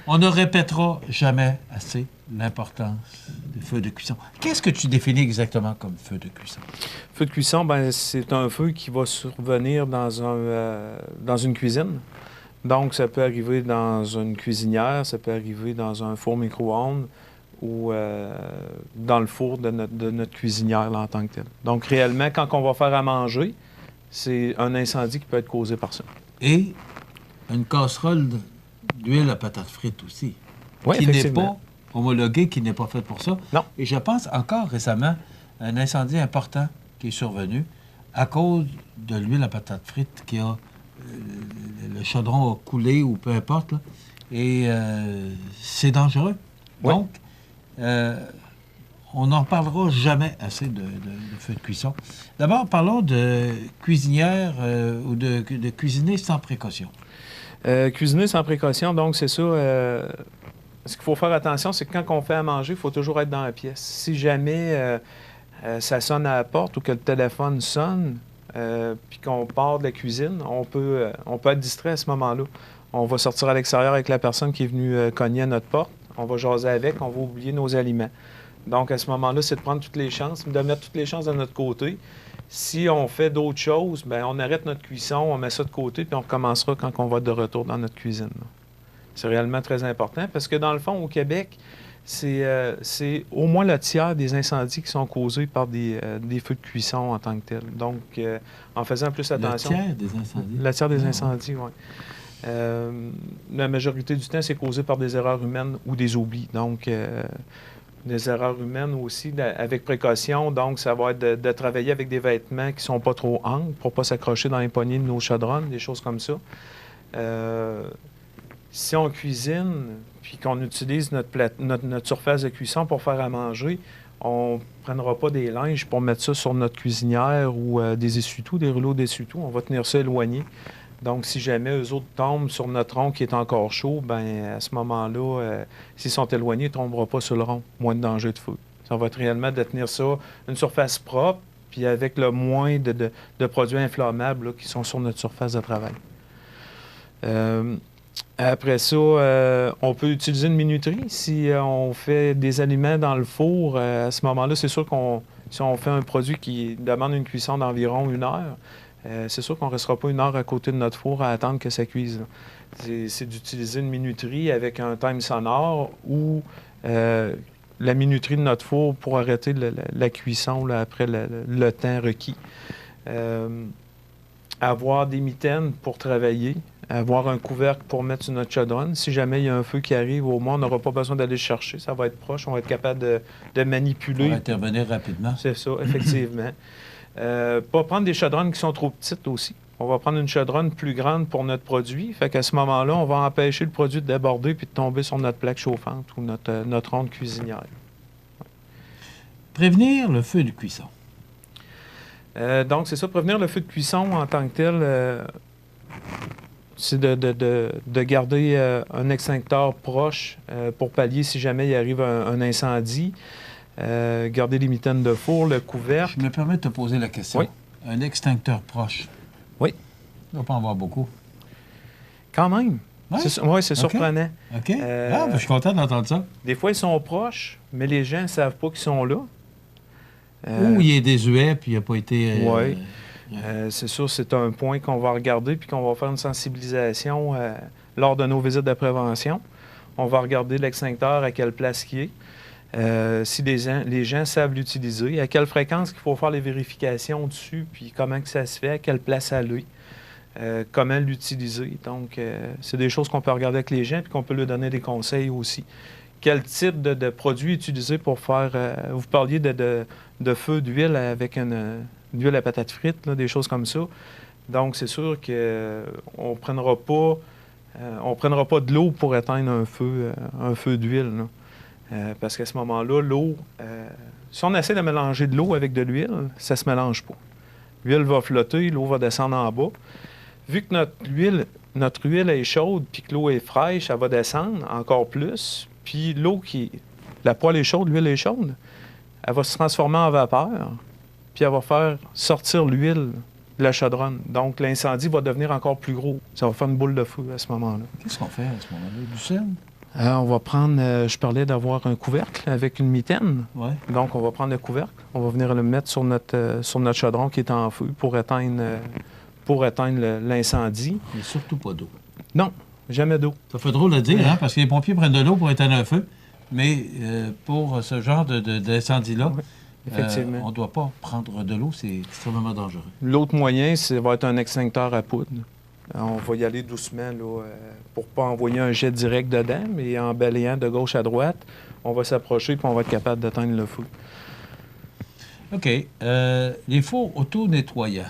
On ne répétera jamais assez l'importance des feux de cuisson. Qu'est-ce que tu définis exactement comme feu de cuisson? Feu de cuisson, ben, c'est un feu qui va survenir dans une cuisine. Donc, ça peut arriver dans une cuisinière, ça peut arriver dans un four micro-ondes ou dans le four de notre cuisinière là, en tant que tel. Donc, réellement, quand on va faire à manger, c'est un incendie qui peut être causé par ça. Et une casserole d'huile à patates frites aussi, oui, qui n'est pas homologuée, qui n'est pas faite pour ça. Non. Et je pense encore récemment à un incendie important qui est survenu à cause de l'huile à patate frite qui a... le chaudron a coulé ou peu importe, là, et c'est dangereux. Oui. Donc, on n'en parlera jamais assez de feu de cuisson. D'abord, parlons de cuisinière ou de cuisiner sans précaution. Cuisiner sans précaution, donc c'est ça. Ce qu'il faut faire attention, c'est que quand on fait à manger, il faut toujours être dans la pièce. Si jamais ça sonne à la porte ou que le téléphone sonne, puis qu'on part de la cuisine, on peut être distrait à ce moment-là. On va sortir à l'extérieur avec la personne qui est venue cogner à notre porte. On va jaser avec, on va oublier nos aliments. Donc, à ce moment-là, c'est de prendre toutes les chances, de mettre toutes les chances de notre côté. Si on fait d'autres choses, bien, on arrête notre cuisson, on met ça de côté, puis on recommencera quand on va être de retour dans notre cuisine. Là. C'est réellement très important parce que, dans le fond, au Québec, c'est au moins le tiers des incendies qui sont causés par des feux de cuisson en tant que tels. Donc, en faisant plus attention... Le tiers des incendies? Le tiers des incendies, oui. La majorité du temps, c'est causé par des erreurs humaines ou des oublis. Donc, des erreurs humaines aussi, avec précaution. Donc, ça va être de travailler avec des vêtements qui ne sont pas trop amples pour ne pas s'accrocher dans les poignées de nos chaudronnes, des choses comme ça. Si on cuisine, puis qu'on utilise notre surface de cuisson pour faire à manger, on ne prendra pas des linges pour mettre ça sur notre cuisinière ou des essuie-tout, des rouleaux d'essuie-tout. On va tenir ça éloigné. Donc, si jamais eux autres tombent sur notre rond qui est encore chaud, bien, à ce moment-là, s'ils sont éloignés, ils ne tomberont pas sur le rond. Moins de danger de feu. Ça va être réellement de tenir ça, une surface propre, puis avec le moins de produits inflammables là, qui sont sur notre surface de travail. Après ça, on peut utiliser une minuterie. Si on fait des aliments dans le four, à ce moment-là, c'est sûr si on fait un produit qui demande une cuisson d'environ 1 heure, c'est sûr qu'on ne restera pas 1 heure à côté de notre four à attendre que ça cuise. C'est d'utiliser une minuterie avec un time sonore ou la minuterie de notre four pour arrêter la cuisson là, après le temps requis. Avoir des mitaines pour travailler, avoir un couvercle pour mettre sur notre chaudronne. Si jamais il y a un feu qui arrive, au moins, on n'aura pas besoin d'aller le chercher. Ça va être proche, on va être capable de manipuler. On va intervenir rapidement. C'est ça, effectivement. Pas prendre des chaudronnes qui sont trop petites aussi. On va prendre une chaudronne plus grande pour notre produit. Fait qu'à ce moment-là, on va empêcher le produit de déborder puis de tomber sur notre plaque chauffante ou notre ronde cuisinière. Ouais. Prévenir le feu de cuisson. Donc, c'est ça, prévenir le feu de cuisson en tant que tel, c'est de garder un extincteur proche pour pallier si jamais il arrive un incendie. Garder les mitaines de four, le couvercle. Je me permets de te poser la question. Oui. Un extincteur proche. Oui. Il ne doit pas en avoir beaucoup. Quand même. Oui, c'est okay. surprenant. OK. Je suis content d'entendre ça. Des fois, ils sont proches, mais les gens ne savent pas qu'ils sont là. Ou il est désuet, puis il n'a pas été... Oui. C'est sûr, c'est un point qu'on va regarder, puis qu'on va faire une sensibilisation lors de nos visites de prévention. On va regarder l'extincteur, à quelle place il est. Si les gens savent l'utiliser, à quelle fréquence qu'il faut faire les vérifications dessus, puis comment que ça se fait, à quelle place aller, comment l'utiliser. Donc, c'est des choses qu'on peut regarder avec les gens, puis qu'on peut leur donner des conseils aussi. Quel type de produit utiliser pour faire... vous parliez de feu d'huile avec une huile à patates frites, là, des choses comme ça. Donc, c'est sûr qu'on ne prendra pas de l'eau pour éteindre un feu d'huile. Parce qu'à ce moment-là, l'eau... si on essaie de mélanger de l'eau avec de l'huile, ça ne se mélange pas. L'huile va flotter, l'eau va descendre en bas. Vu que notre huile est chaude puis que l'eau est fraîche, elle va descendre encore plus. Puis la poêle est chaude, l'huile est chaude, elle va se transformer en vapeur, puis elle va faire sortir l'huile de la chaudronne. Donc, l'incendie va devenir encore plus gros. Ça va faire une boule de feu à ce moment-là. Qu'est-ce qu'on fait à ce moment-là? Du sel? On va prendre, je parlais d'avoir un couvercle avec une mitaine. Ouais. Donc, on va prendre le couvercle, on va venir le mettre sur notre chaudron qui est en feu pour éteindre l'incendie. Mais surtout pas d'eau. Non, jamais d'eau. Ça fait drôle à dire, hein, parce que les pompiers prennent de l'eau pour éteindre un feu, mais pour ce genre d'incendie-là, oui, effectivement. On ne doit pas prendre de l'eau, c'est extrêmement dangereux. L'autre moyen, ça va être un extincteur à poudre. On va y aller doucement là, pour ne pas envoyer un jet direct dedans, mais en balayant de gauche à droite, on va s'approcher et on va être capable d'éteindre le feu. OK. Les fours auto-nettoyants,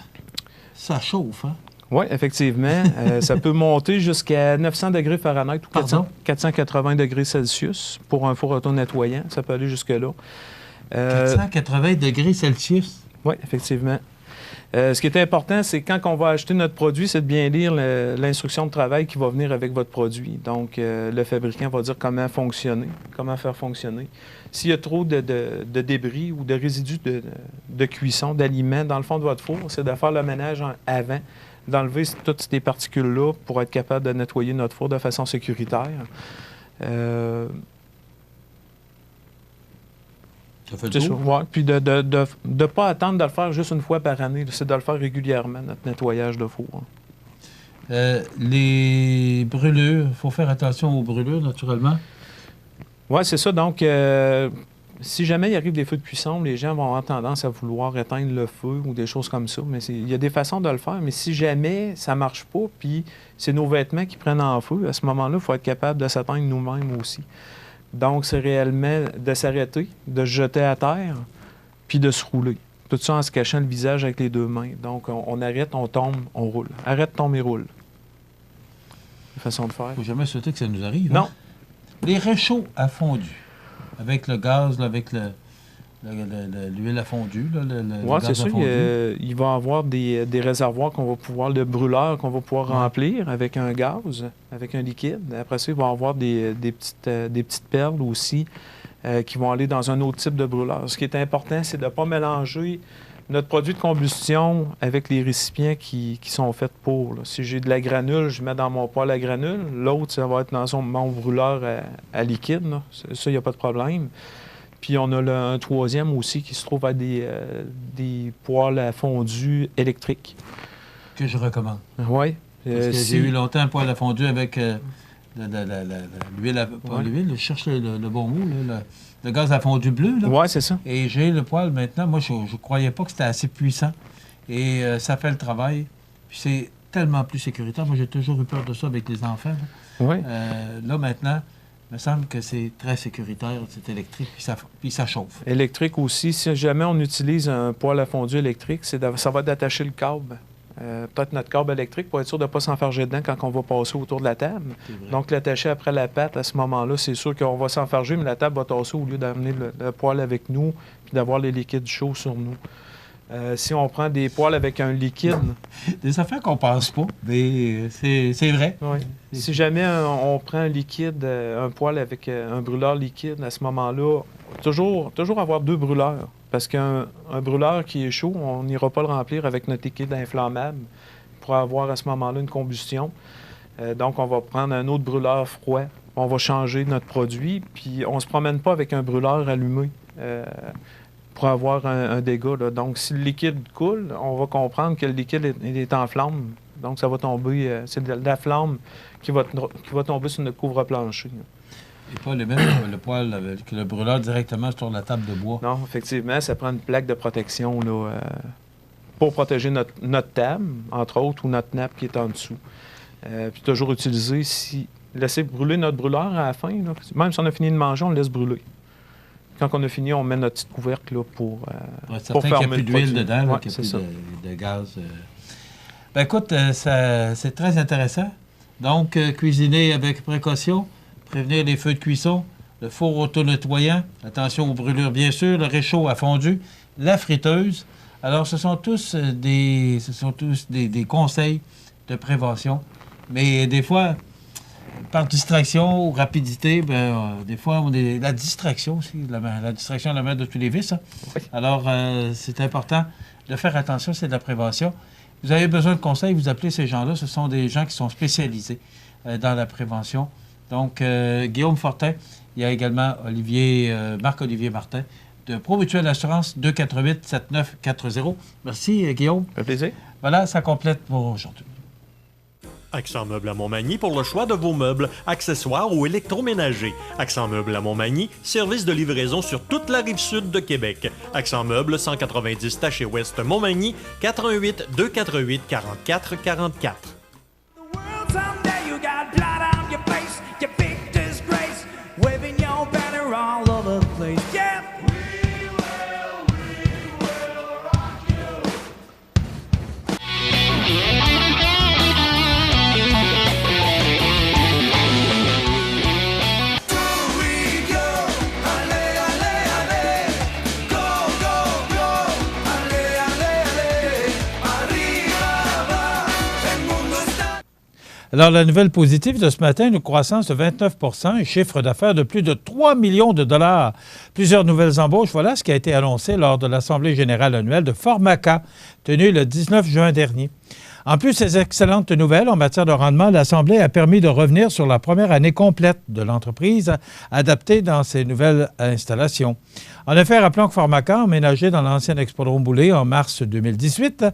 ça chauffe, hein? Oui, effectivement. Ça peut monter jusqu'à 900 degrés Fahrenheit ou 480 degrés Celsius pour un four auto-nettoyant. Ça peut aller jusque-là. 480 degrés Celsius? Oui, effectivement. Ce qui est important, c'est quand on va acheter notre produit, c'est de bien lire l'instruction de travail qui va venir avec votre produit. Donc, le fabricant va dire comment fonctionner, comment faire fonctionner. S'il y a trop de débris ou de résidus de cuisson, d'aliments dans le fond de votre four, c'est de faire le ménage avant, d'enlever toutes ces particules-là pour être capable de nettoyer notre four de façon sécuritaire. Ça fait le tour? Ouais. Puis de ne pas attendre de le faire juste une fois par année. C'est de le faire régulièrement, notre nettoyage de four. Les brûlures, il faut faire attention aux brûlures, naturellement. Oui, c'est ça. Donc, si jamais il arrive des feux de cuisson, les gens vont avoir tendance à vouloir éteindre le feu ou des choses comme ça. Mais il y a des façons de le faire. Mais si jamais ça ne marche pas, puis c'est nos vêtements qui prennent en feu, à ce moment-là, il faut être capable de s'éteindre nous-mêmes aussi. Donc, c'est réellement de s'arrêter, de se jeter à terre, puis de se rouler. Tout ça en se cachant le visage avec les deux mains. Donc, on arrête, on tombe, on roule. Arrête, tombe et roule. La façon de faire. Il ne faut jamais souhaiter que ça nous arrive. Non. Hein? Les réchauds à fondu, avec le gaz, là, avec l'huile à fondu. Oui, c'est ça. Il va y avoir des réservoirs qu'on va pouvoir, le brûleur qu'on va pouvoir remplir avec un gaz, avec un liquide. Après ça, il va y avoir des petites perles aussi qui vont aller dans un autre type de brûleur. Ce qui est important, c'est de ne pas mélanger notre produit de combustion avec les récipients qui sont faits pour. Là. Si j'ai de la granule, je mets dans mon poêle à granule. L'autre, ça va être dans mon brûleur à liquide. Là. Ça, il n'y a pas de problème. Puis on a un troisième aussi qui se trouve à des poêles à fondu électriques. Que je recommande. Oui. Parce que j'ai eu longtemps un poêle à fondu avec l'huile à... Pas l'huile, je cherche le bon mot, là, le gaz à fondu bleu. Oui, c'est ça. Et j'ai le poêle maintenant. Moi, je ne croyais pas que c'était assez puissant. Et ça fait le travail. Puis c'est tellement plus sécuritaire. Moi, j'ai toujours eu peur de ça avec les enfants. Oui. Là, maintenant... Il me semble que c'est très sécuritaire, c'est électrique, puis ça chauffe. Électrique aussi. Si jamais on utilise un poêle à fondu électrique, ça va d'attacher le câble. Peut-être notre câble électrique pour être sûr de ne pas s'enfarger dedans quand on va passer autour de la table. Donc, l'attacher après la pâte, à ce moment-là, c'est sûr qu'on va s'enfarger, mais la table va tasser au lieu d'amener le poêle avec nous puis d'avoir les liquides chauds sur nous. Si on prend des poêles avec un liquide... Des affaires qu'on pense pas, mais c'est vrai. Oui. Si jamais on prend un liquide, un poêle avec un brûleur liquide, à ce moment-là, toujours avoir deux brûleurs. Parce qu'un brûleur qui est chaud, on n'ira pas le remplir avec notre liquide inflammable pour avoir à ce moment-là une combustion. Donc, on va prendre un autre brûleur froid. On va changer notre produit, puis on ne se promène pas avec un brûleur allumé. Pour avoir un dégât. Là. Donc, si le liquide coule, on va comprendre que le liquide est en flamme. Donc, ça va tomber... c'est de la flamme qui va tomber sur notre couvre-plancher. Et pas le même le poêle avec le brûleur directement sur la table de bois. Non, effectivement, ça prend une plaque de protection là, pour protéger notre table, entre autres, ou notre nappe qui est en dessous. Puis toujours utiliser, laisser brûler notre brûleur à la fin. Là. Même si on a fini de manger, on le laisse brûler. Quand on a fini, on met notre petit couvercle là, pour fermer le produit. Qu'il n'y a plus d'huile dedans, là, qu'il n'y a plus de gaz. Ben écoute, c'est très intéressant. Donc, cuisiner avec précaution, prévenir les feux de cuisson, le four auto-nettoyant, attention aux brûlures bien sûr, le réchaud à fondu, la friteuse. Alors, ce sont tous des conseils de prévention. Mais des fois... Par distraction ou rapidité, des fois, la distraction aussi. La distraction est la mère de tous les vices. Hein? Oui. Alors, c'est important de faire attention, c'est de la prévention. Vous avez besoin de conseils, vous appelez ces gens-là. Ce sont des gens qui sont spécialisés dans la prévention. Donc, Guillaume Fortin, il y a également Marc-Olivier Martin de ProMutuelle Assurance 248-7940. Merci, Guillaume. Un plaisir. Voilà, ça complète pour aujourd'hui. Accent Meubles à Montmagny pour le choix de vos meubles, accessoires ou électroménagers. Accent Meubles à Montmagny, service de livraison sur toute la rive sud de Québec. Accent Meubles, 190 Taché Ouest Montmagny, 88 248 44 44. Alors, la nouvelle positive de ce matin, une croissance de 29 %, un chiffre d'affaires de plus de 3 millions de dollars. Plusieurs nouvelles embauches, voilà ce qui a été annoncé lors de l'Assemblée générale annuelle de Formaca, tenue le 19 juin dernier. En plus de ces excellentes nouvelles en matière de rendement, l'Assemblée a permis de revenir sur la première année complète de l'entreprise adaptée dans ces nouvelles installations. En effet, rappelons que Formaca, emménagé dans l'ancien Expodrome Boulay en mars 2018,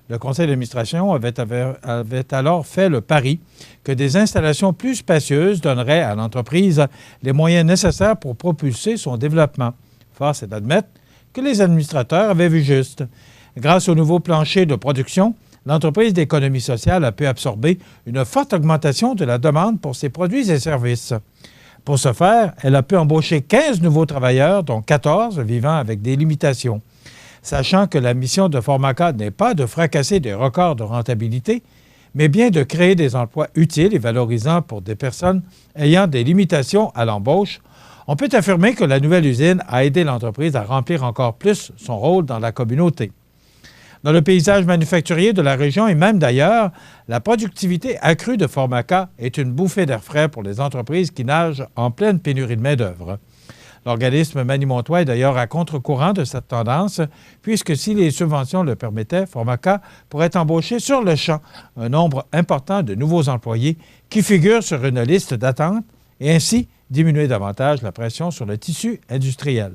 le conseil d'administration avait alors fait le pari que des installations plus spacieuses donneraient à l'entreprise les moyens nécessaires pour propulser son développement. Force est d'admettre que les administrateurs avaient vu juste. Grâce au nouveau plancher de production, l'entreprise d'économie sociale a pu absorber une forte augmentation de la demande pour ses produits et services. Pour ce faire, elle a pu embaucher 15 nouveaux travailleurs, dont 14 vivant avec des limitations. Sachant que la mission de Formaca n'est pas de fracasser des records de rentabilité, mais bien de créer des emplois utiles et valorisants pour des personnes ayant des limitations à l'embauche, on peut affirmer que la nouvelle usine a aidé l'entreprise à remplir encore plus son rôle dans la communauté. Dans le paysage manufacturier de la région et même d'ailleurs, la productivité accrue de Formaca est une bouffée d'air frais pour les entreprises qui nagent en pleine pénurie de main-d'œuvre. L'organisme Manimontois est d'ailleurs à contre-courant de cette tendance, puisque si les subventions le permettaient, Formaca pourrait embaucher sur le champ un nombre important de nouveaux employés qui figurent sur une liste d'attente et ainsi diminuer davantage la pression sur le tissu industriel.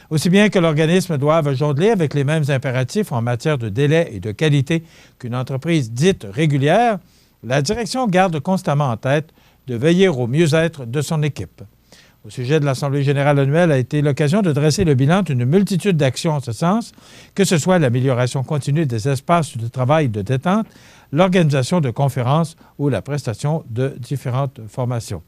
Aussi bien que l'organisme doive jongler avec les mêmes impératifs en matière de délai et de qualité qu'une entreprise dite régulière, la direction garde constamment en tête de veiller au mieux-être de son équipe. Au sujet de l'Assemblée générale annuelle a été l'occasion de dresser le bilan d'une multitude d'actions en ce sens, que ce soit l'amélioration continue des espaces de travail de détente, l'organisation de conférences ou la prestation de différentes formations.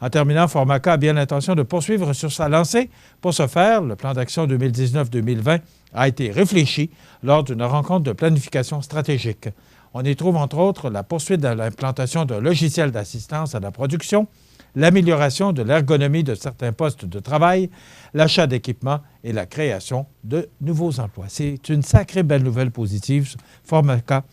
En terminant, Formaca a bien l'intention de poursuivre sur sa lancée. Pour ce faire, le plan d'action 2019-2020 a été réfléchi lors d'une rencontre de planification stratégique. On y trouve entre autres la poursuite de l'implantation d'un logiciel d'assistance à la production, l'amélioration de l'ergonomie de certains postes de travail, l'achat d'équipements et la création de nouveaux emplois. C'est une sacrée belle nouvelle positive, Formaca,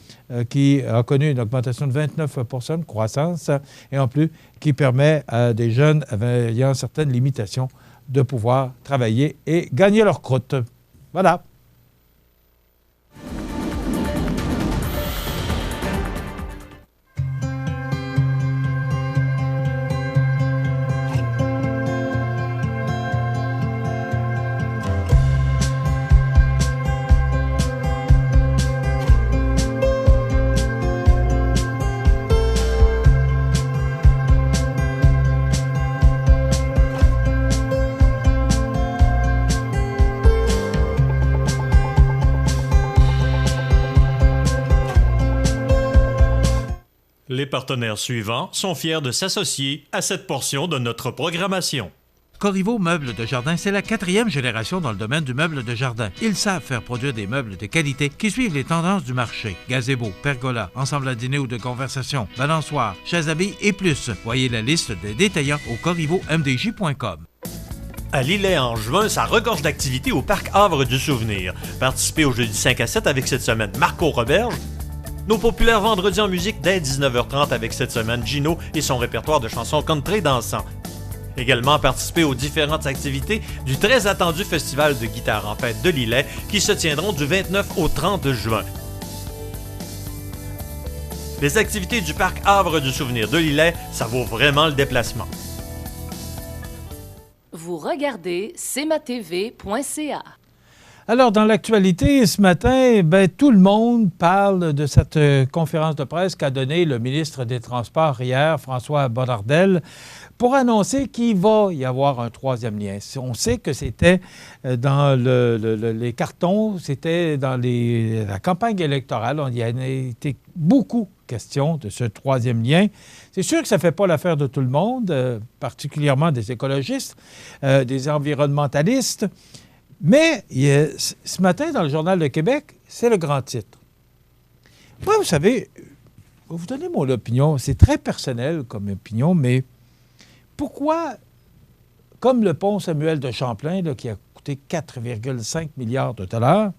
qui a connu une augmentation de 29 % de croissance et en plus qui permet à des jeunes ayant certaines limitations de pouvoir travailler et gagner leur croûte. Voilà. Les partenaires suivants sont fiers de s'associer à cette portion de notre programmation. Corriveau Meubles de Jardin, c'est la 4e génération dans le domaine du meuble de jardin. Ils savent faire produire des meubles de qualité qui suivent les tendances du marché. Gazebo, pergola, ensemble à dîner ou de conversation, balançoire, chaises à billes et plus. Voyez la liste des détaillants au corrivomdj.com. À Lillet, en juin, ça regorge d'activités au Parc Havre du Souvenir. Participez au jeudi 5 à 7 avec cette semaine Marco Roberge. Nos populaires vendredis en musique dès 19h30 avec cette semaine Gino et son répertoire de chansons country dansant. Également participer aux différentes activités du très attendu Festival de guitare en fête de Lillet qui se tiendront du 29 au 30 juin. Les activités du Parc Havre du Souvenir de Lillet, ça vaut vraiment le déplacement. Vous regardez cmatv.ca. Alors, dans l'actualité, ce matin, tout le monde parle de cette conférence de presse qu'a donnée le ministre des Transports hier, François Bonnardel, pour annoncer qu'il va y avoir un troisième lien. On sait que c'était dans les cartons, c'était dans la campagne électorale. Il y a été beaucoup question de ce troisième lien. C'est sûr que ça ne fait pas l'affaire de tout le monde, particulièrement des écologistes, des environnementalistes. Mais ce matin, dans le Journal de Québec, c'est le grand titre. Moi, vous savez, je vais vous donner mon opinion. C'est très personnel comme opinion, mais pourquoi, comme le pont Samuel de Champlain, là, qui a coûté 4,5 milliards de dollars,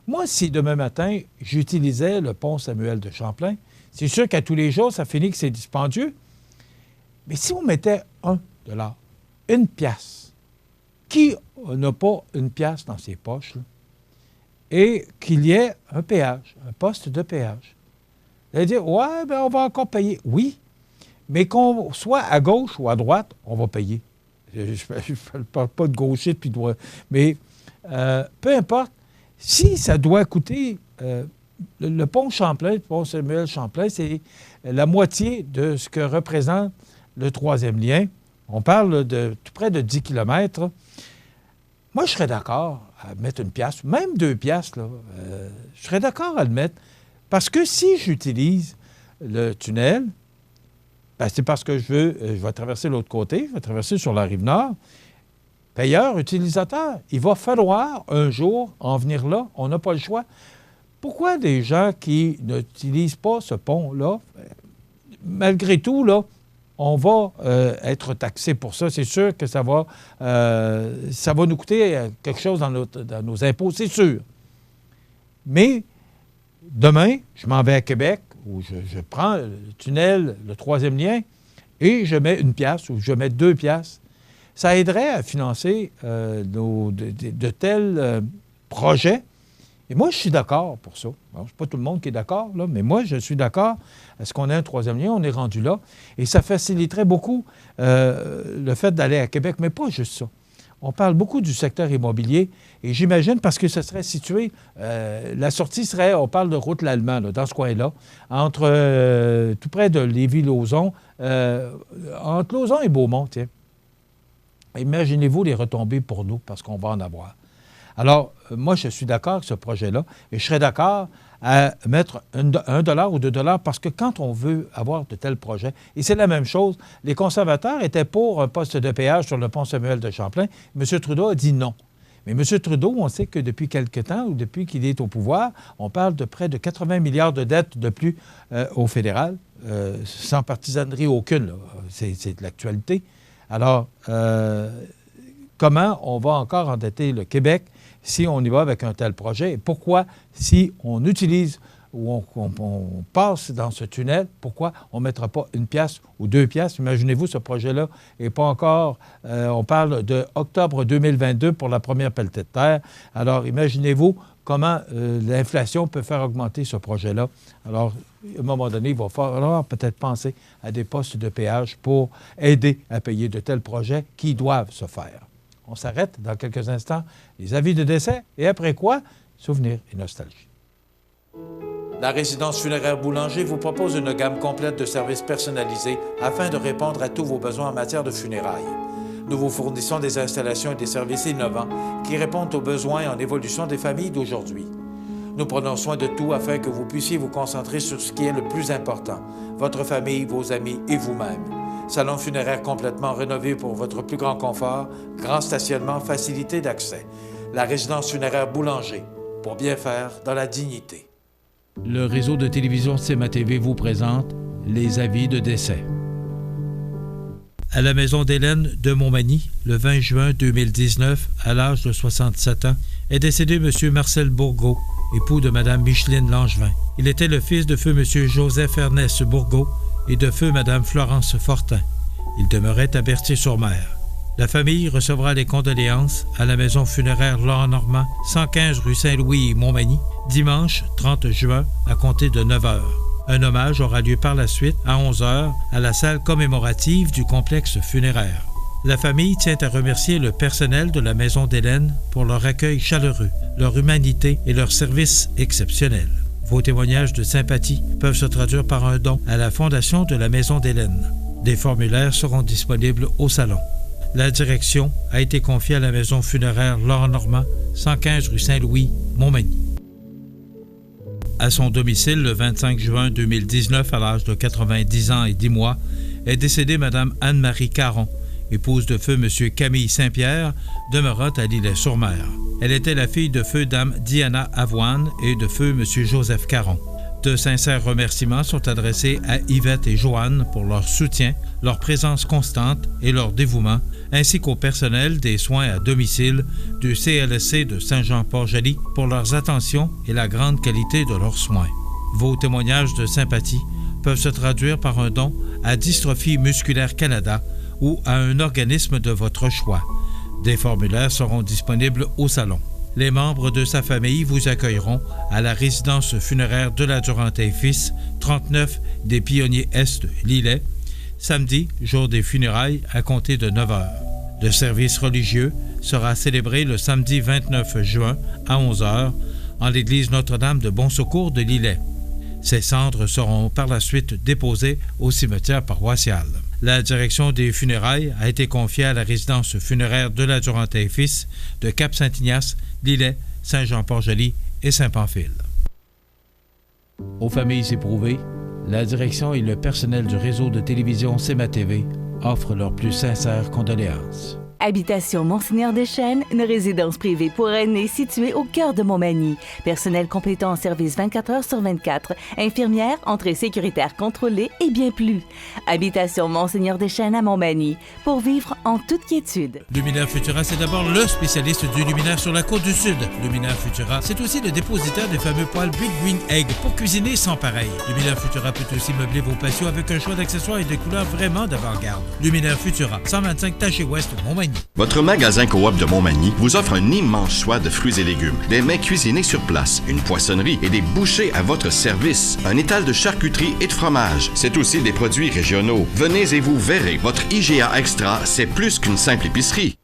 Moi, si demain matin, j'utilisais le pont Samuel de Champlain, c'est sûr qu'à tous les jours, ça finit que c'est dispendieux. Mais si on mettait $1, 1 pièce, qui n'a pas 1 pièce dans ses poches, là, et qu'il y ait un péage, un poste de péage. Vous allez dire, ouais, bien, on va encore payer. Oui, mais qu'on soit à gauche ou à droite, on va payer. Je ne parle pas de gauchiste puis de droite. Mais peu importe, si ça doit coûter... le pont Champlain, le pont Samuel Champlain, c'est la moitié de ce que représente le troisième lien. On parle de tout près de 10 km. Moi, je serais d'accord à mettre 1 pièce, même 2 pièces, là. Je serais d'accord à le mettre. Parce que si j'utilise le tunnel, ben, c'est parce que je vais traverser l'autre côté, je vais traverser sur la rive nord. Payeur, utilisateur, il va falloir un jour en venir là. On n'a pas le choix. Pourquoi des gens qui n'utilisent pas ce pont-là, malgré tout, là, on va être taxé pour ça. C'est sûr que ça va nous coûter quelque chose dans nos impôts, c'est sûr. Mais demain, je m'en vais à Québec, où je prends le tunnel, le troisième lien, et je mets 1 pièce ou je mets 2 pièces. Ça aiderait à financer de tels projets. Et moi, je suis d'accord pour ça. Bon, c'est pas tout le monde qui est d'accord, là, mais moi, je suis d'accord. Est-ce qu'on a un troisième lien? On est rendu là. Et ça faciliterait beaucoup le fait d'aller à Québec, mais pas juste ça. On parle beaucoup du secteur immobilier et j'imagine, parce que ce serait situé, la sortie serait, on parle de route l'Allemand, là, dans ce coin-là, entre tout près de Lévis-Lauzon, entre Lauzon et Beaumont, tiens. Imaginez-vous les retombées pour nous, parce qu'on va en avoir. Alors, moi, je suis d'accord avec ce projet-là et je serais d'accord à mettre $1 ou $2 parce que quand on veut avoir de tels projets, et c'est la même chose, les conservateurs étaient pour un poste de péage sur le pont Samuel de Champlain. M. Trudeau a dit non. Mais M. Trudeau, on sait que depuis quelque temps, ou depuis qu'il est au pouvoir, on parle de près de 80 milliards de dettes de plus au fédéral, sans partisanerie aucune, là. C'est de l'actualité. Alors, comment on va encore endetter le Québec si on y va avec un tel projet? Et pourquoi, si on utilise ou on passe dans ce tunnel, pourquoi on ne mettra pas 1 pièce ou 2 pièces? Imaginez-vous, ce projet-là n'est pas encore... on parle de octobre 2022 pour la première pelletée de terre. Alors, imaginez-vous comment l'inflation peut faire augmenter ce projet-là. Alors, à un moment donné, il va falloir peut-être penser à des postes de péage pour aider à payer de tels projets qui doivent se faire. On s'arrête dans quelques instants. Les avis de décès et après quoi, souvenirs et nostalgie. La résidence funéraire Boulanger vous propose une gamme complète de services personnalisés afin de répondre à tous vos besoins en matière de funérailles. Nous vous fournissons des installations et des services innovants qui répondent aux besoins en évolution des familles d'aujourd'hui. Nous prenons soin de tout afin que vous puissiez vous concentrer sur ce qui est le plus important, votre famille, vos amis et vous-même. Salon funéraire complètement rénové pour votre plus grand confort, grand stationnement, facilité d'accès. La résidence funéraire Boulanger, pour bien faire dans la dignité. Le réseau de télévision CMA-TV vous présente les avis de décès. À la maison d'Hélène de Montmagny, le 20 juin 2019, à l'âge de 67 ans, est décédé M. Marcel Bourgault, époux de Mme Micheline Langevin. Il était le fils de feu M. Joseph Ernest Bourgault et de feu Mme Florence Fortin. Il demeurait à Berthier-sur-Mer. La famille recevra les condoléances à la maison funéraire Laurent Normand, 115 rue Saint-Louis, Montmagny, dimanche 30 juin à compter de 9 h. Un hommage aura lieu par la suite à 11 h à la salle commémorative du complexe funéraire. La famille tient à remercier le personnel de la maison d'Hélène pour leur accueil chaleureux, leur humanité et leur service exceptionnel. Vos témoignages de sympathie peuvent se traduire par un don à la Fondation de la Maison d'Hélène. Des formulaires seront disponibles au salon. La direction a été confiée à la maison funéraire Laurent Normand, 115 rue Saint-Louis, Montmagny. À son domicile, le 25 juin 2019, à l'âge de 90 ans et 10 mois, est décédée Mme Anne-Marie Caron, épouse de feu M. Camille Saint-Pierre, demeurant à l'Îlet-sur-Mer. Elle était la fille de feu Dame Diana Avoine et de feu M. Joseph Caron. De sincères remerciements sont adressés à Yvette et Joanne pour leur soutien, leur présence constante et leur dévouement, ainsi qu'au personnel des soins à domicile du CLSC de Saint-Jean-Port-Joli pour leurs attentions et la grande qualité de leurs soins. Vos témoignages de sympathie peuvent se traduire par un don à Dystrophie Musculaire Canada ou à un organisme de votre choix. Des formulaires seront disponibles au salon. Les membres de sa famille vous accueilleront à la résidence funéraire de la Durantin-Fils, 39 des Pionniers Est, Lillet, samedi, jour des funérailles, à compter de 9 h. Le service religieux sera célébré le samedi 29 juin à 11 h en l'église Notre-Dame de Bon Secours de Lillet. Ces cendres seront par la suite déposées au cimetière paroissial. La direction des funérailles a été confiée à la résidence funéraire de la Durantin-Fils de Cap-Saint-Ignace, Lillet, Saint-Jean-Port-Joli et Saint-Pamphile. Aux familles éprouvées, la direction et le personnel du réseau de télévision CMA-TV offrent leurs plus sincères condoléances. Habitation Monseigneur Deschênes, une résidence privée pour aînés située au cœur de Montmagny. Personnel complétant en service 24 heures sur 24. Infirmière, entrée sécuritaire contrôlée et bien plus. Habitation Monseigneur Deschênes à Montmagny, pour vivre en toute quiétude. Luminaire Futura, c'est d'abord le spécialiste du luminaire sur la côte du Sud. Luminaire Futura, c'est aussi le dépositaire des fameux poêles Big Green Egg pour cuisiner sans pareil. Luminaire Futura peut aussi meubler vos patios avec un choix d'accessoires et de couleurs vraiment d'avant-garde. Luminaire Futura, 125 Taché Ouest, Montmagny. Votre magasin Coop de Montmagny vous offre un immense choix de fruits et légumes, des mets cuisinés sur place, une poissonnerie et des bouchers à votre service, un étal de charcuterie et de fromage. C'est aussi des produits régionaux. Venez et vous verrez, votre IGA Extra, c'est plus qu'une simple épicerie.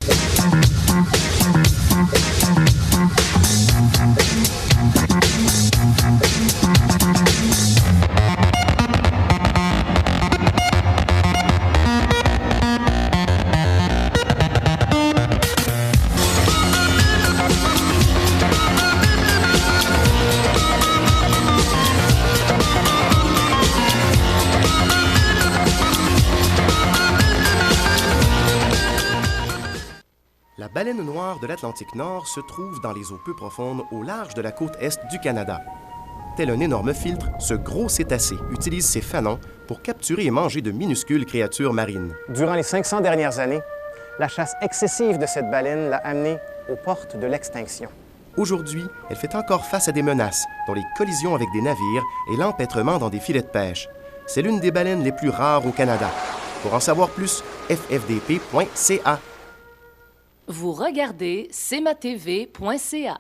La baleine noire de l'Atlantique Nord se trouve dans les eaux peu profondes au large de la côte est du Canada. Tel un énorme filtre, ce gros cétacé utilise ses fanons pour capturer et manger de minuscules créatures marines. Durant les 500 dernières années, la chasse excessive de cette baleine l'a amenée aux portes de l'extinction. Aujourd'hui, elle fait encore face à des menaces, dont les collisions avec des navires et l'empêtrement dans des filets de pêche. C'est l'une des baleines les plus rares au Canada. Pour en savoir plus, ffdp.ca. Vous regardez cmatv.ca.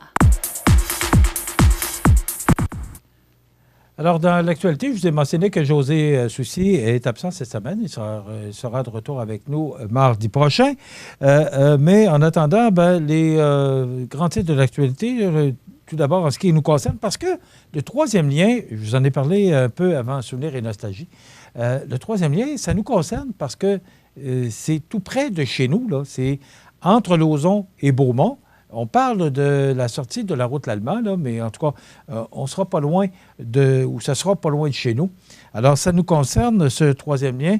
Alors, dans l'actualité, je vous ai mentionné que José Soucy est absent cette semaine. Il sera de retour avec nous mardi prochain. Mais en attendant, les grands titres de l'actualité, tout d'abord en ce qui nous concerne, parce que le troisième lien, je vous en ai parlé un peu avant Souvenir et Nostalgie, le troisième lien, ça nous concerne parce que c'est tout près de chez nous, là. C'est entre Lauson et Beaumont. On parle de la sortie de la route Lallemand, là, mais en tout cas, on sera pas loin ça sera pas loin de chez nous. Alors, ça nous concerne, ce troisième lien,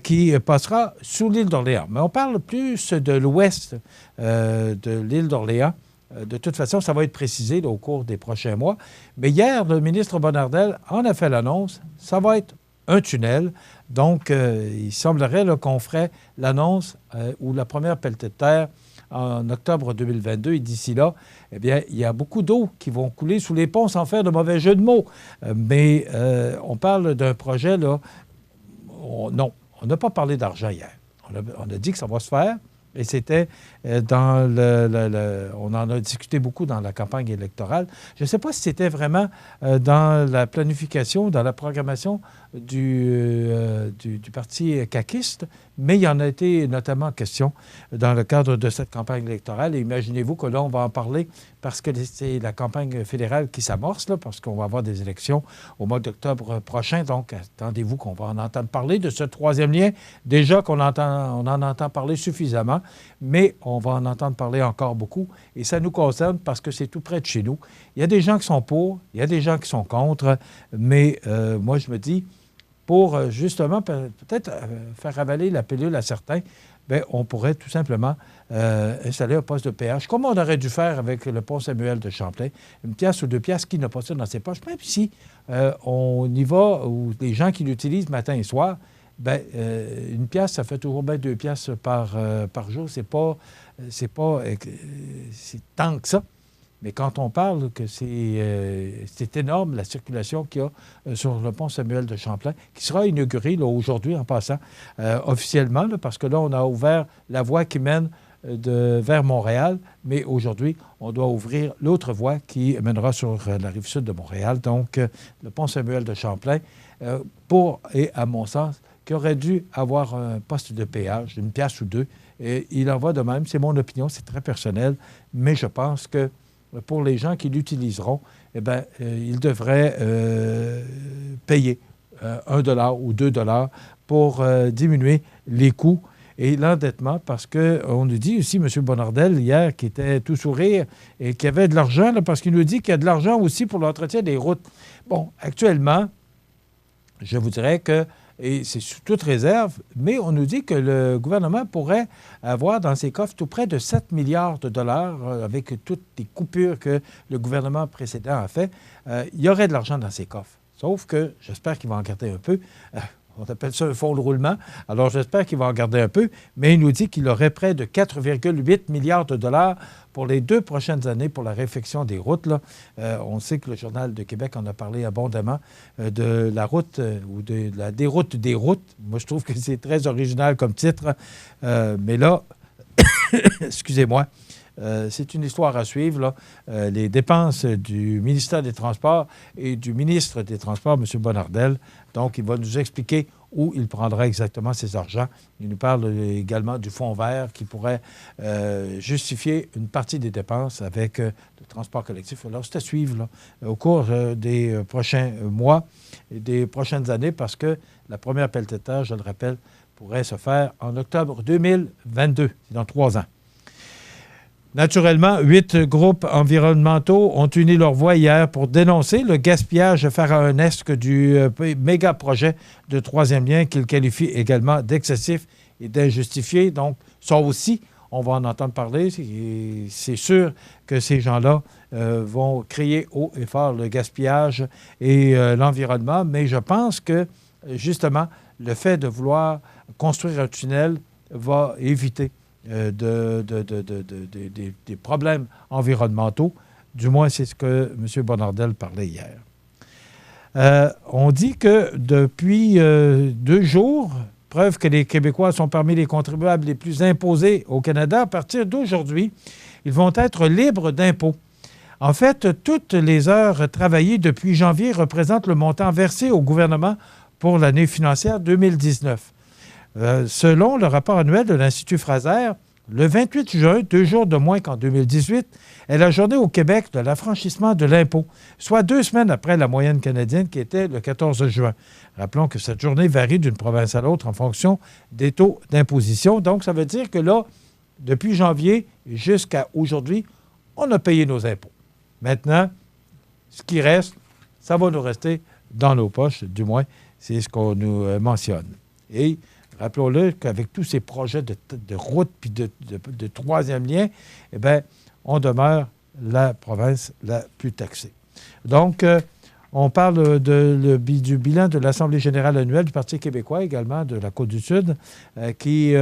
qui passera sous l'île d'Orléans. Mais on parle plus de l'ouest de l'île d'Orléans. De toute façon, ça va être précisé là, au cours des prochains mois. Mais hier, le ministre Bonnardel en a fait l'annonce. Ça va être un tunnel. Donc, il semblerait là, qu'on ferait l'annonce ou la première pelletée de terre en octobre 2022. Et d'ici là, eh bien, il y a beaucoup d'eau qui vont couler sous les ponts sans faire de mauvais jeu de mots. Mais on parle d'un projet, là... Non, on n'a pas parlé d'argent hier. On a dit que ça va se faire. Et c'était dans on en a discuté beaucoup dans la campagne électorale. Je ne sais pas si c'était vraiment dans la planification, dans la programmation du parti caquiste, mais il y en a été notamment question dans le cadre de cette campagne électorale. Et imaginez-vous que là, on va en parler parce que c'est la campagne fédérale qui s'amorce, là, parce qu'on va avoir des élections au mois d'octobre prochain. Donc, attendez-vous qu'on va en entendre parler de ce troisième lien. Déjà qu'on on en entend parler suffisamment, mais on va en entendre parler encore beaucoup. Et ça nous concerne parce que c'est tout près de chez nous. Il y a des gens qui sont pour, il y a des gens qui sont contre, mais moi, je me dis, pour justement peut-être faire avaler la pilule à certains, bien, on pourrait tout simplement installer un poste de péage, comme on aurait dû faire avec le pont Samuel de Champlain. 1 piastre ou 2 piastres, qui n'a pas ça dans ses poches? Même si on y va, ou les gens qui l'utilisent matin et soir, bien, 1 piastre, ça fait toujours bien 2 piastres par jour. C'est tant que ça. Mais quand on parle que c'est énorme, la circulation qu'il y a sur le pont Samuel de Champlain, qui sera inauguré là, aujourd'hui, en passant, officiellement, là, parce que là, on a ouvert la voie qui mène vers Montréal, mais aujourd'hui, on doit ouvrir l'autre voie qui mènera sur la rive sud de Montréal, donc le pont Samuel de Champlain, et à mon sens, qui aurait dû avoir un poste de péage, 1 piastre ou 2. Et il en va de même, c'est mon opinion, c'est très personnel, mais je pense que pour les gens qui l'utiliseront, eh bien, ils devraient payer 1 $ ou 2 $ pour diminuer les coûts et l'endettement, parce qu'on nous dit aussi, M. Bonnardel, hier, qui était tout sourire et qui avait de l'argent, là, parce qu'il nous dit qu'il y a de l'argent aussi pour l'entretien des routes. Bon, actuellement, je vous dirais que, et c'est sous toute réserve, mais on nous dit que le gouvernement pourrait avoir dans ses coffres tout près de 7 milliards de dollars, avec toutes les coupures que le gouvernement précédent a fait. Il y aurait de l'argent dans ses coffres. Sauf que j'espère qu'il va en garder un peu. On appelle ça un fonds de roulement. Alors, j'espère qu'il va en garder un peu, mais il nous dit qu'il aurait près de 4,8 milliards de dollars pour les 2 prochaines années pour la réfection des routes. Là. On sait que le Journal de Québec en a parlé abondamment de la route ou de la déroute des routes. Moi, je trouve que c'est très original comme titre. Mais là, excusez-moi, c'est une histoire à suivre, là. Les dépenses du ministère des Transports et du ministre des Transports, M. Bonnardel. Donc, il va nous expliquer où il prendra exactement ses argents. Il nous parle également du fonds vert qui pourrait justifier une partie des dépenses avec le transport collectif. Alors, c'est à suivre là, au cours des prochains mois et des prochaines années parce que la première pelletage, je le rappelle, pourrait se faire en octobre 2022, dans 3 ans. Naturellement, 8 groupes environnementaux ont uni leur voix hier pour dénoncer le gaspillage pharaonesque du méga-projet de 3e lien qu'ils qualifient également d'excessif et d'injustifié. Donc, ça aussi, on va en entendre parler. C'est sûr que ces gens-là vont crier haut et fort le gaspillage et l'environnement, mais je pense que, justement, le fait de vouloir construire un tunnel va éviter des problèmes environnementaux. Du moins, c'est ce que M. Bonnardel parlait hier. On dit que depuis 2 jours, preuve que les Québécois sont parmi les contribuables les plus imposés au Canada, à partir d'aujourd'hui, ils vont être libres d'impôts. En fait, toutes les heures travaillées depuis janvier représentent le montant versé au gouvernement pour l'année financière 2019. Selon le rapport annuel de l'Institut Fraser, le 28 juin, 2 jours de moins qu'en 2018, est la journée au Québec de l'affranchissement de l'impôt, soit 2 semaines après la moyenne canadienne qui était le 14 juin. Rappelons que cette journée varie d'une province à l'autre en fonction des taux d'imposition. Donc, ça veut dire que là, depuis janvier jusqu'à aujourd'hui, on a payé nos impôts. Maintenant, ce qui reste, ça va nous rester dans nos poches, du moins, c'est ce qu'on nous mentionne. Et rappelons-le qu'avec tous ces projets de route puis de 3e lien, eh bien, on demeure la province la plus taxée. Donc, on parle du bilan de l'Assemblée générale annuelle du Parti québécois, également de la Côte-du-Sud, qui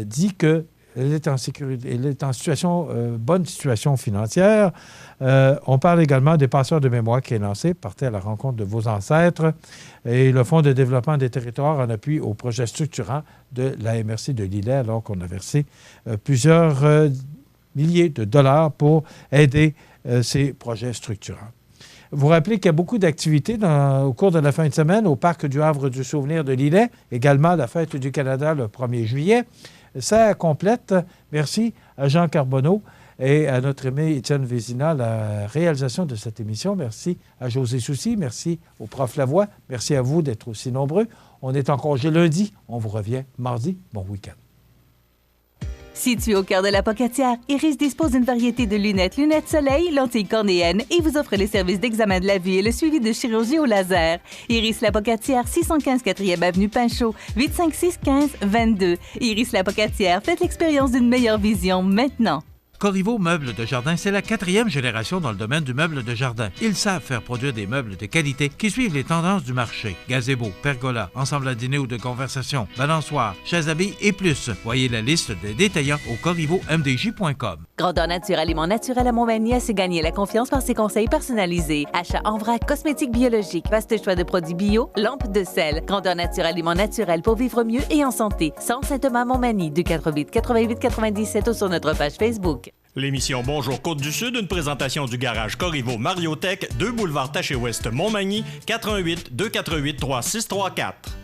dit que elle est en sécurité, elle est en situation, bonne situation financière. On parle également des passeurs de mémoire qui est lancé, partez à la rencontre de vos ancêtres, et le Fonds de développement des territoires en appui au projet structurant de la MRC de Lillet, alors qu'on a versé plusieurs milliers de dollars pour aider ces projets structurants. Vous rappelez qu'il y a beaucoup d'activités au cours de la fin de semaine au Parc du Havre du Souvenir de Lillet, également la Fête du Canada le 1er juillet. Ça complète. Merci à Jean Carbonneau et à notre aimé Étienne Vézina, la réalisation de cette émission. Merci à José Soucy. Merci au prof Lavoie. Merci à vous d'être aussi nombreux. On est en congé lundi. On vous revient mardi. Bon week-end. Situé au cœur de la Pocatière, Iris dispose d'une variété de lunettes soleil, lentilles cornéennes et vous offre les services d'examen de la vue et le suivi de chirurgie au laser. Iris la Pocatière, 615 4e Avenue Pinchot, 856-15-22. Iris la Pocatière, faites l'expérience d'une meilleure vision maintenant. Corriveau Meubles de Jardin, c'est la 4e génération dans le domaine du meuble de jardin. Ils savent faire produire des meubles de qualité qui suivent les tendances du marché. Gazebo, pergola, ensemble à dîner ou de conversation, balançoire, chaises à billes et plus. Voyez la liste des détaillants au corrivomdj.com. Grandeur Nature Aliments Naturels à Montmagny a su gagner la confiance par ses conseils personnalisés. Achat en vrac, cosmétiques biologiques, vaste choix de produits bio, lampes de sel. Grandeur Nature Aliments Naturels pour vivre mieux et en santé. Centre Saint-Thomas Montmagny, 248-88-97 ou sur notre page Facebook. L'émission Bonjour Côte-du-Sud, une présentation du garage Corriveau Mariotech, 2 boulevard Taché-Ouest Montmagny, 418-248-3634.